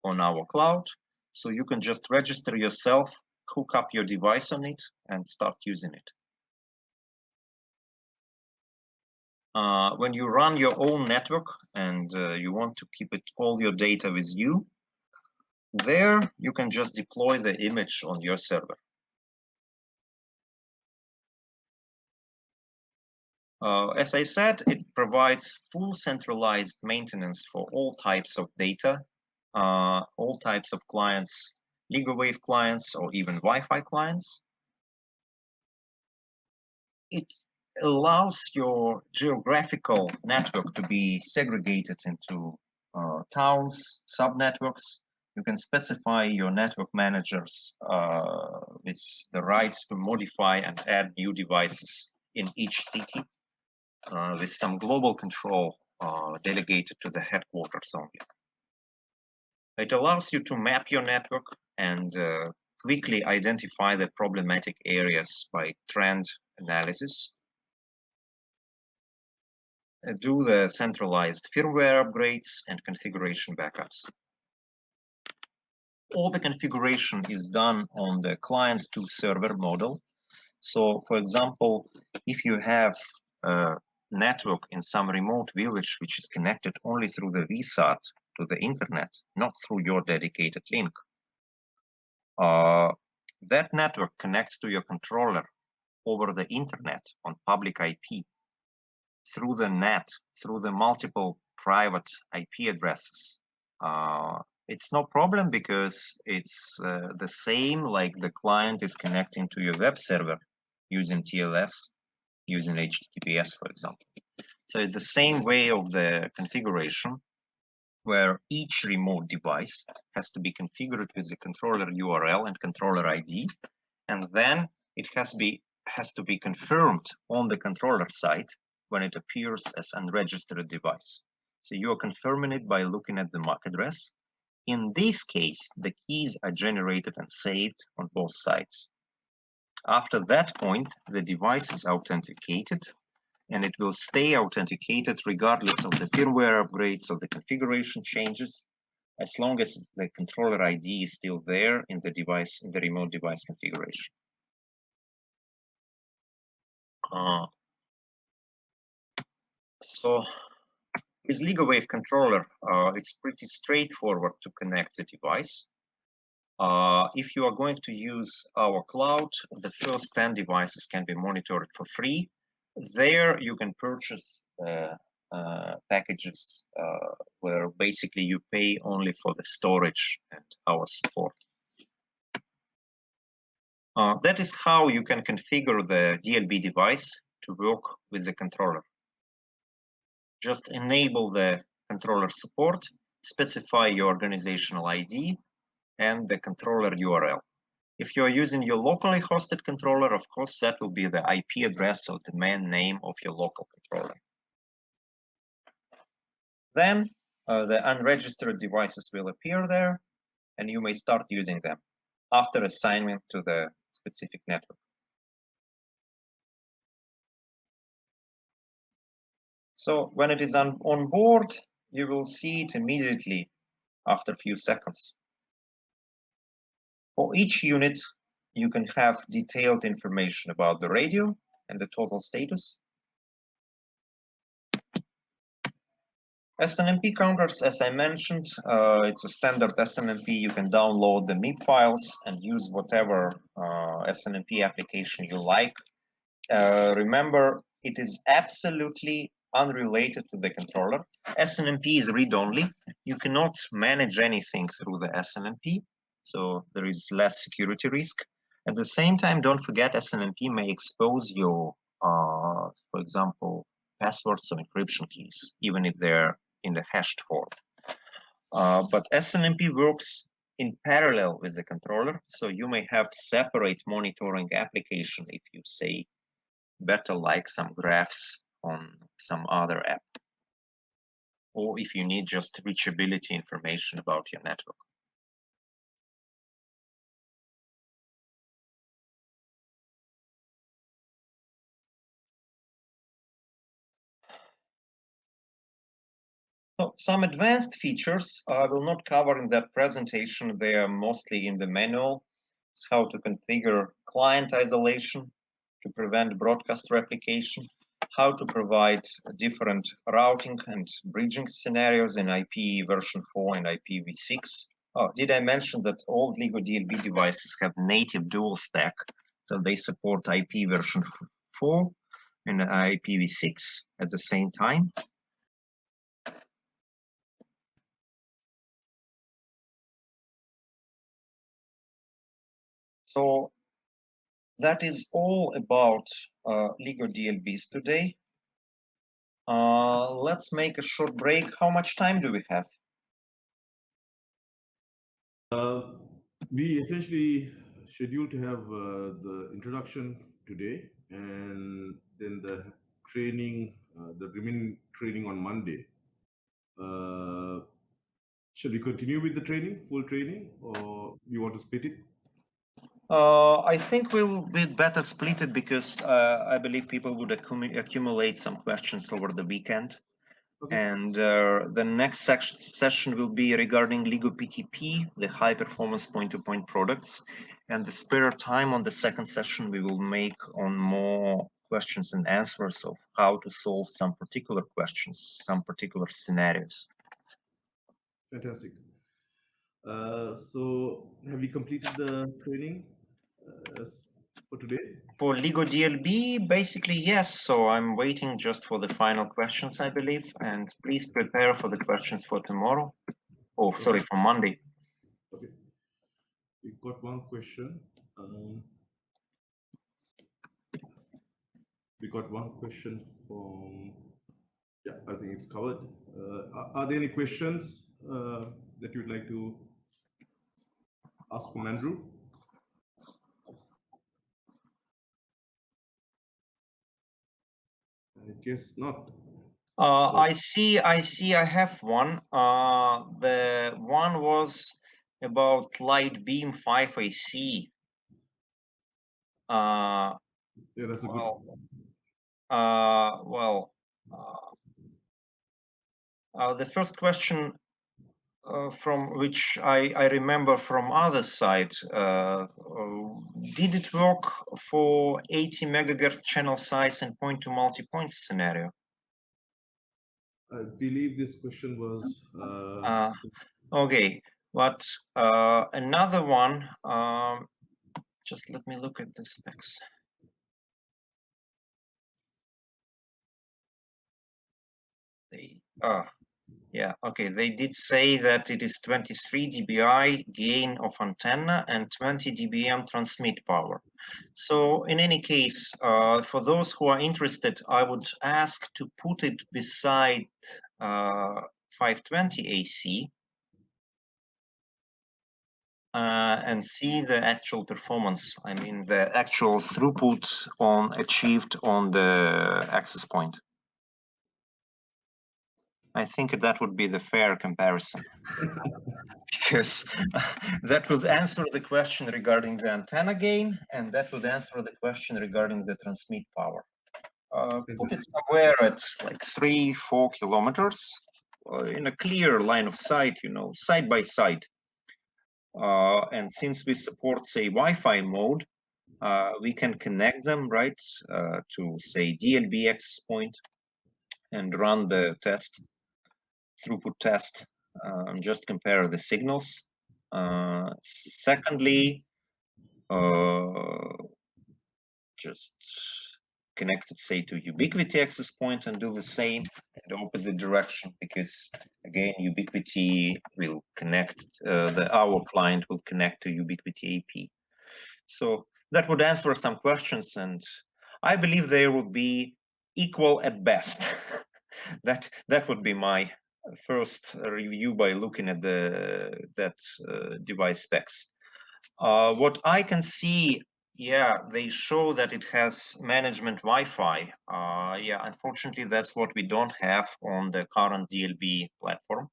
on our cloud, so you can just register yourself, hook up your device on it, and start using it. When you run your own network and you want to keep all your data with you, there you can just deploy the image on your server. As I said, it provides full centralized maintenance for all types of data, all types of clients, LigoWave clients, or even Wi-Fi clients. It allows your geographical network to be segregated into towns, subnetworks. You can specify your network managers with the rights to modify and add new devices in each city with some global control delegated to the headquarters only. It allows you to map your network and quickly identify the problematic areas by trend analysis. Do the centralized firmware upgrades and configuration backups. All the configuration is done on the client to server model. So for example, if you have a network in some remote village which is connected only through the VSAT to the internet, not through your dedicated link, that network connects to your controller over the internet on public IP, through the net, through the multiple private IP addresses. It's no problem because it's the same like the client is connecting to your web server using TLS, using HTTPS, for example. So it's the same way of the configuration where each remote device has to be configured with the controller URL and controller ID, and then it has to be confirmed on the controller side when it appears as unregistered device. So you are confirming it by looking at the MAC address. In this case, the keys are generated and saved on both sides. After that point, the device is authenticated, and it will stay authenticated regardless of the firmware upgrades or the configuration changes as long as the controller ID is still there in the device, in the remote device configuration. So with LigoWave controller, it's pretty straightforward to connect the device. If you are going to use our cloud, the first 10 devices can be monitored for free. There you can purchase packages where basically you pay only for the storage and our support. That is how you can configure the DLB device to work with the controller. Just enable the controller support, specify your organizational ID and the controller URL. If you are using your locally hosted controller, of course, that will be the IP address or domain name of your local controller. Then the unregistered devices will appear there, and you may start using them after assignment to the specific network. So when it is on board, you will see it immediately after a few seconds. For each unit, you can have detailed information about the radio and the total status. SNMP counters, as I mentioned, it's a standard SNMP. You can download the MIB files and use whatever SNMP application you like. Remember, it is absolutely unrelated to the controller. SNMP is read-only. You cannot manage anything through the SNMP, so there is less security risk. At the same time, don't forget SNMP may expose your, for example, passwords or encryption keys, even if they're in the hashed form. But SNMP works in parallel with the controller, so you may have separate monitoring application if you say better like some graphs on some other app, or if you need just reachability information about your network. So some advanced features I will not cover in that presentation. They are mostly in the manual. It's how to configure client isolation to prevent broadcast replication, how to provide different routing and bridging scenarios in IP version 4 and IPv6. Oh, did I mention that all LIGO DLB devices have native dual stack, so they support IP version 4 and IPv6 at the same time. So that is all about LIGO DLBs today. Let's make a short break. How much time do we have? We essentially scheduled to have the introduction today, and then the training, the remaining training on Monday. Shall we continue with the training, full training, or you want to split it? I think we'll be better split it because I believe people would accumulate some questions over the weekend. Okay. And the next session will be regarding LIGO PTP, the high performance point-to-point products. And the spare time on the second session we will make on more questions and answers of how to solve some particular questions, some particular scenarios. Fantastic. So have you completed the training for today? For LIGO DLB, basically, yes. So I'm waiting just for the final questions, I believe. And please prepare for the questions for tomorrow. Oh, okay. Sorry, for Monday. Okay. We got one question. We got one question from, yeah, I think it's covered. Are there any questions that you'd like to ask from Andrew? I guess not. I see. I have one. The one was about light beam 5AC. Yeah, that's a good. The first question from which I remember from other side. Did it work for 80 megahertz channel size and point to multi-point scenario? I believe this question was Okay, but another one, just let me look at the specs. Yeah, okay, they did say that it is 23 dBi gain of antenna and 20 dBm transmit power. So in any case, for those who are interested, I would ask to put it beside 520 AC and see the actual performance. I mean, the actual throughput achieved on the access point. I think that would be the fair comparison. Because that would answer the question regarding the antenna gain, and that would answer the question regarding the transmit power. Put it somewhere at like 3-4 kilometers in a clear line of sight, side by side. And since we support, say, Wi-Fi mode, we can connect them, right, to, say, DLB access point and run the test, throughput test, just compare the signals. Secondly, just connect it, say, to Ubiquiti access point and do the same in the opposite direction, because again, Ubiquiti will connect, our client will connect to Ubiquiti AP. So that would answer some questions, and I believe they would be equal at best. that would be my first review by looking at that device specs. What I can see, yeah, they show that it has management Wi-Fi. Yeah, unfortunately, that's what we don't have on the current DLB platform.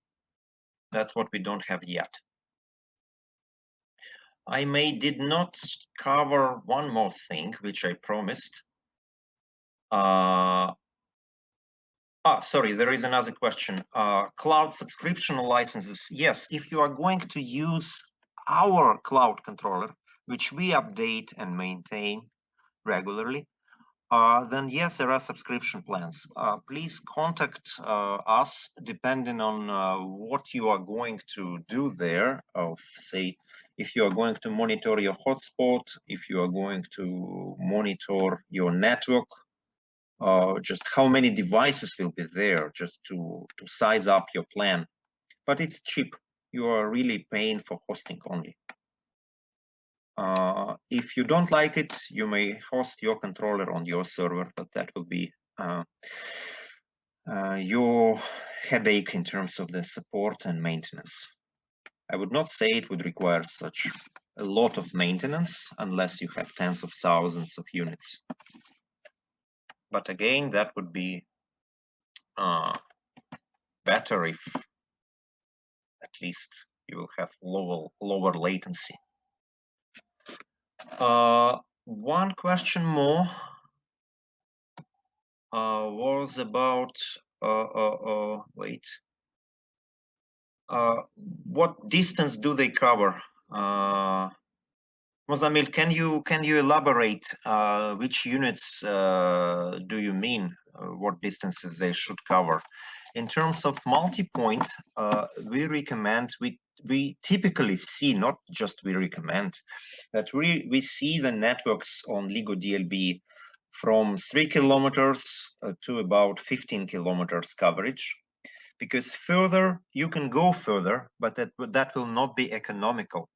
That's what we don't have yet. I did not cover one more thing, which I promised. Sorry, there is another question. Cloud subscription licenses. Yes, if you are going to use our cloud controller, which we update and maintain regularly, then yes, there are subscription plans. Please contact us depending on what you are going to do there. Say, if you are going to monitor your hotspot, if you are going to monitor your network, just how many devices will be there, just to size up your plan. But it's cheap. You are really paying for hosting only. If you don't like it, you may host your controller on your server, but that will be your headache in terms of the support and maintenance. I would not say it would require such a lot of maintenance unless you have tens of thousands of units. But again, that would be better if at least you will have lower latency. One question more was about wait. What distance do they cover? Mozamil, can you elaborate which units do you mean? What distances they should cover? In terms of multi-point, we recommend, we typically see, not just we recommend, that we see the networks on LIGO DLB from 3 kilometers to about 15 kilometers coverage, because further you can go further, but that will not be economical.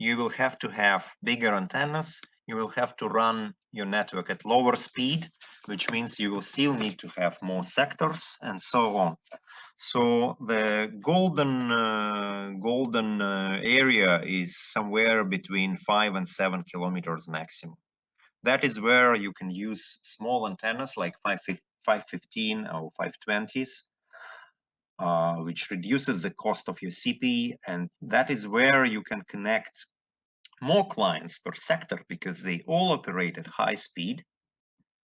You will have to have bigger antennas. You will have to run your network at lower speed, which means you will still need to have more sectors and so on. So the golden area is somewhere between 5 and 7 kilometers maximum. That is where you can use small antennas like 515 or 520s, which reduces the cost of your CPE, and that is where you can connect more clients per sector because they all operate at high speed.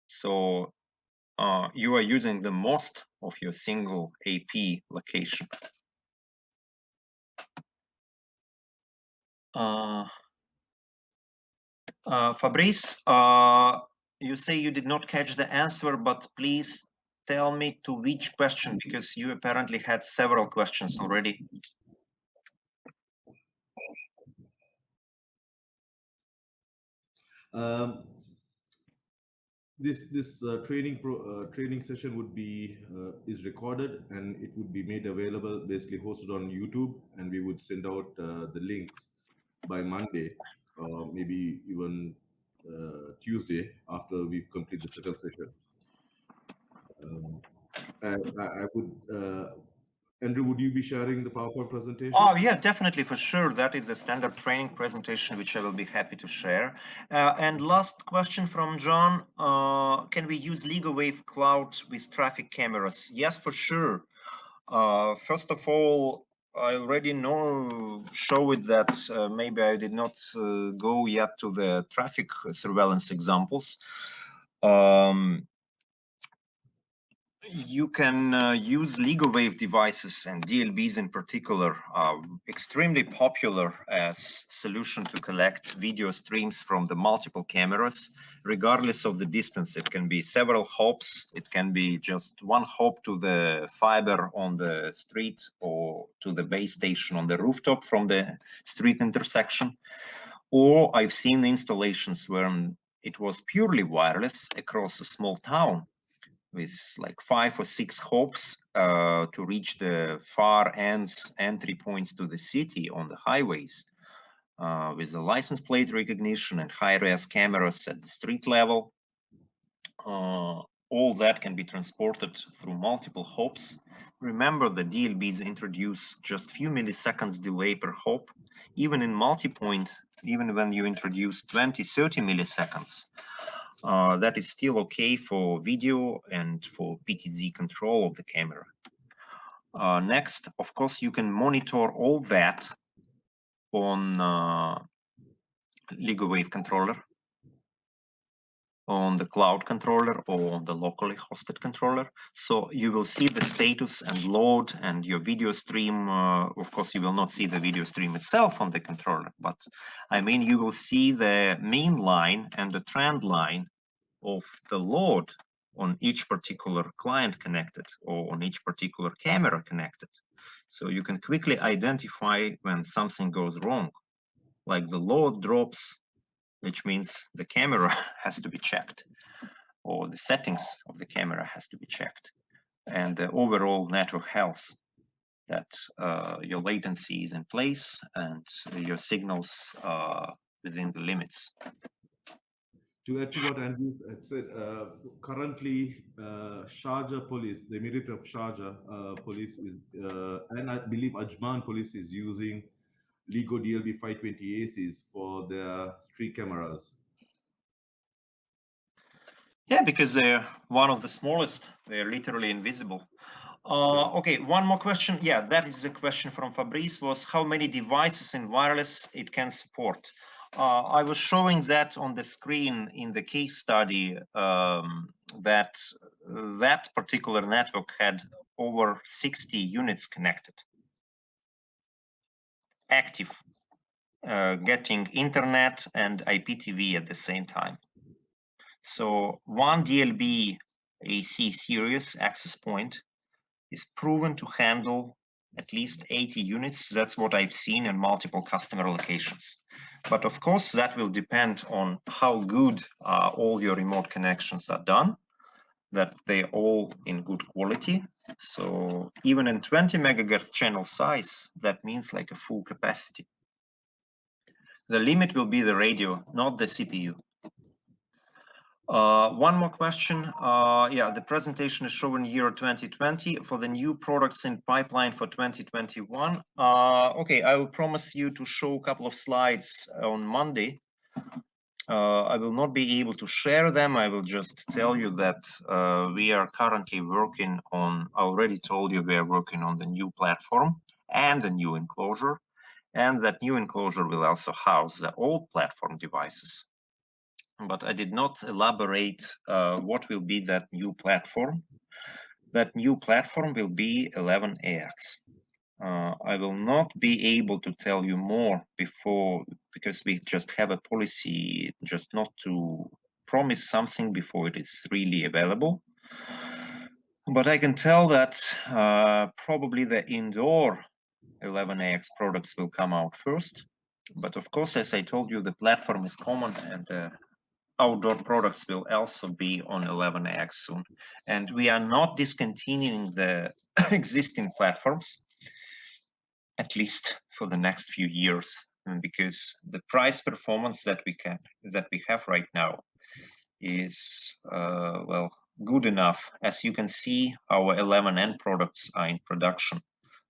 So you are using the most of your single AP location. Fabrice, you say you did not catch the answer, but please tell me to which question, because you apparently had several questions already. This training session would be is recorded, and it would be made available, basically hosted on YouTube, and we would send out the links by Monday, maybe even Tuesday after we complete the second session. I would, Andrew, would you be sharing the PowerPoint presentation? Oh, yeah, definitely, for sure. That is a standard training presentation, which I will be happy to share. And last question from John. Can we use LigoWave Cloud with traffic cameras? Yes, for sure. First of all, I already show it that maybe I did not go yet to the traffic surveillance examples. You can use LigoWave devices, and DLBs in particular are extremely popular as solution to collect video streams from the multiple cameras, regardless of the distance. It can be several hops, it can be just one hop to the fiber on the street or to the base station on the rooftop from the street intersection. Or I've seen installations where it was purely wireless across a small town, with like 5 or 6 hops to reach the far ends entry points to the city on the highways, with the license plate recognition and high-res cameras at the street level. All that can be transported through multiple hops. Remember, the DLBs introduce just few milliseconds delay per hop, even in multi-point, even when you introduce 20-30 milliseconds. That is still okay for video and for PTZ control of the camera. Next, of course, you can monitor all that on LigoWave controller, on the cloud controller, or on the locally hosted controller. So you will see the status and load and your video stream. Of course, you will not see the video stream itself on the controller, but I mean, you will see the mean line and the trend line of the load on each particular client connected or on each particular camera connected. So you can quickly identify when something goes wrong, like the load drops, which means the camera has to be checked, or the settings of the camera has to be checked, and the overall network health, that your latency is in place and your signals within the limits. To add to what Andrew said, currently Sharjah police, the Emirate of Sharjah police is, and I believe Ajman police is using Ligo DLB 520 ACs for their street cameras. Yeah, because they're one of the smallest. They're literally invisible. Okay, one more question. Yeah, that is a question from Fabrice, was how many devices in wireless it can support. I was showing that on the screen in the case study, that that particular network had over 60 units connected, active, getting internet and IPTV at the same time. So one DLB AC series access point is proven to handle at least 80 units. That's what I've seen in multiple customer locations. But of course, that will depend on how good all your remote connections are done, that they're all in good quality. So even in 20 megahertz channel size, that means like a full capacity. The limit will be the radio, not the CPU. One more question. Yeah, the presentation is showing year 2020 for the new products in pipeline for 2021. Okay, I will promise you to show a couple of slides on Monday. I will not be able to share them. I will just tell you that we are currently working on, I already told you we are working on the new platform and a new enclosure. And that new enclosure will also house the old platform devices. But I did not elaborate what will be that new platform. That new platform will be 11AX. I will not be able to tell you more because we just have a policy just not to promise something before it is really available. But I can tell that probably the indoor 11AX products will come out first. But of course, as I told you, the platform is common and outdoor products will also be on 11AX soon. And we are not discontinuing the existing platforms, at least for the next few years, because the price performance that we have right now is well, good enough. As you can see, our 11N products are in production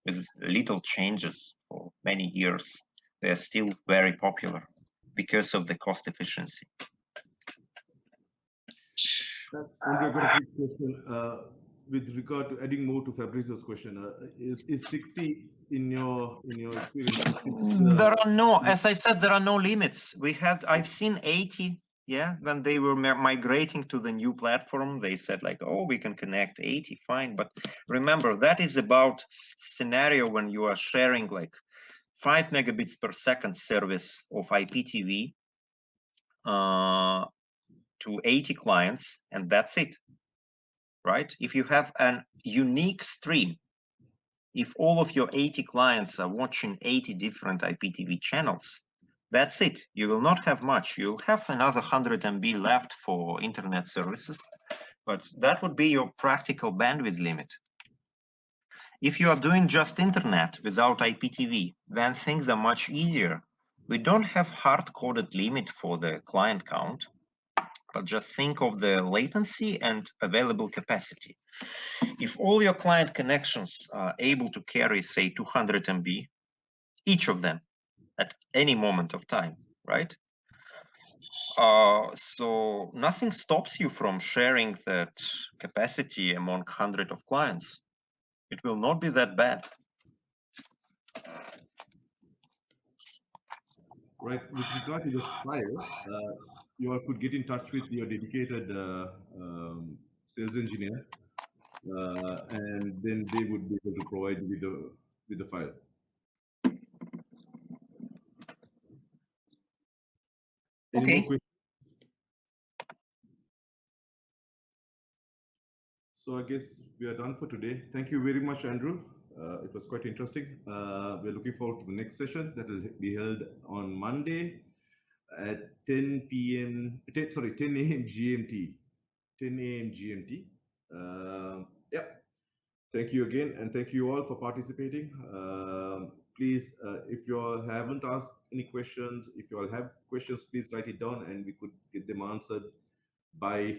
with little changes for many years. They are still very popular because of the cost efficiency. Andrew, I got a quick question with regard to adding more to Fabrizio's question. Is 60 in your experience? Is 60 There are no, as I said, there are no limits. I've seen 80. Yeah, when they were migrating to the new platform, they said like, oh, we can connect 80, fine. But remember, that is about scenario when you are sharing like 5 megabits per second service of IPTV to 80 clients, and that's it, right? If you have an unique stream, if all of your 80 clients are watching 80 different IPTV channels, that's it. You will not have much. You'll have another 100 MB left for internet services, but that would be your practical bandwidth limit. If you are doing just internet without IPTV, then things are much easier. We don't have hard-coded limit for the client count, but just think of the latency and available capacity. If all your client connections are able to carry, say, 200 MB, each of them at any moment of time, right? So nothing stops you from sharing that capacity among hundreds of clients. It will not be that bad. Right. With regard to the file, you all could get in touch with your dedicated sales engineer, and then they would be able to provide you with the file. Any more Okay. questions? So I guess we are done for today. Thank you very much, Andrew. It was quite interesting. We're looking forward to the next session that will be held on Monday at 10 p.m. 10 a.m. GMT. 10 a.m. GMT. Yeah. Thank you again, and thank you all for participating. Please, if you all haven't asked any questions, if you all have questions, please write it down, and we could get them answered by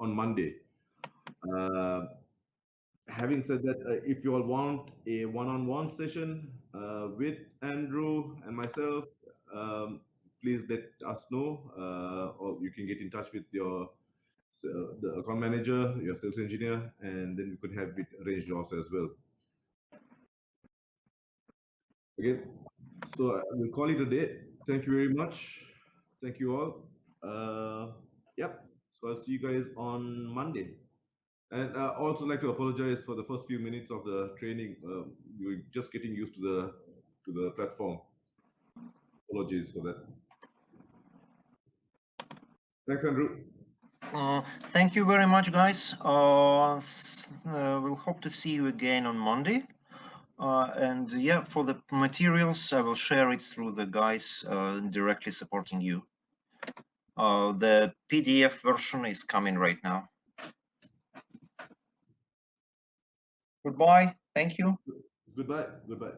on Monday. Having said that, if you all want a one-on-one session with Andrew and myself, please let us know, or you can get in touch with your the account manager, your sales engineer, and then we could have it arranged also as well. Okay, so we'll call it a day. Thank you very much. Thank you all. Yep. So I'll see you guys on Monday. And I also like to apologize for the first few minutes of the training. We were just getting used to the platform. Apologies for that. Thanks, Andrew. Thank you very much, guys. We'll hope to see you again on Monday. And yeah, for the materials, I will share it through the guys directly supporting you. The PDF version is coming right now. Goodbye. Thank you. Goodbye. Goodbye.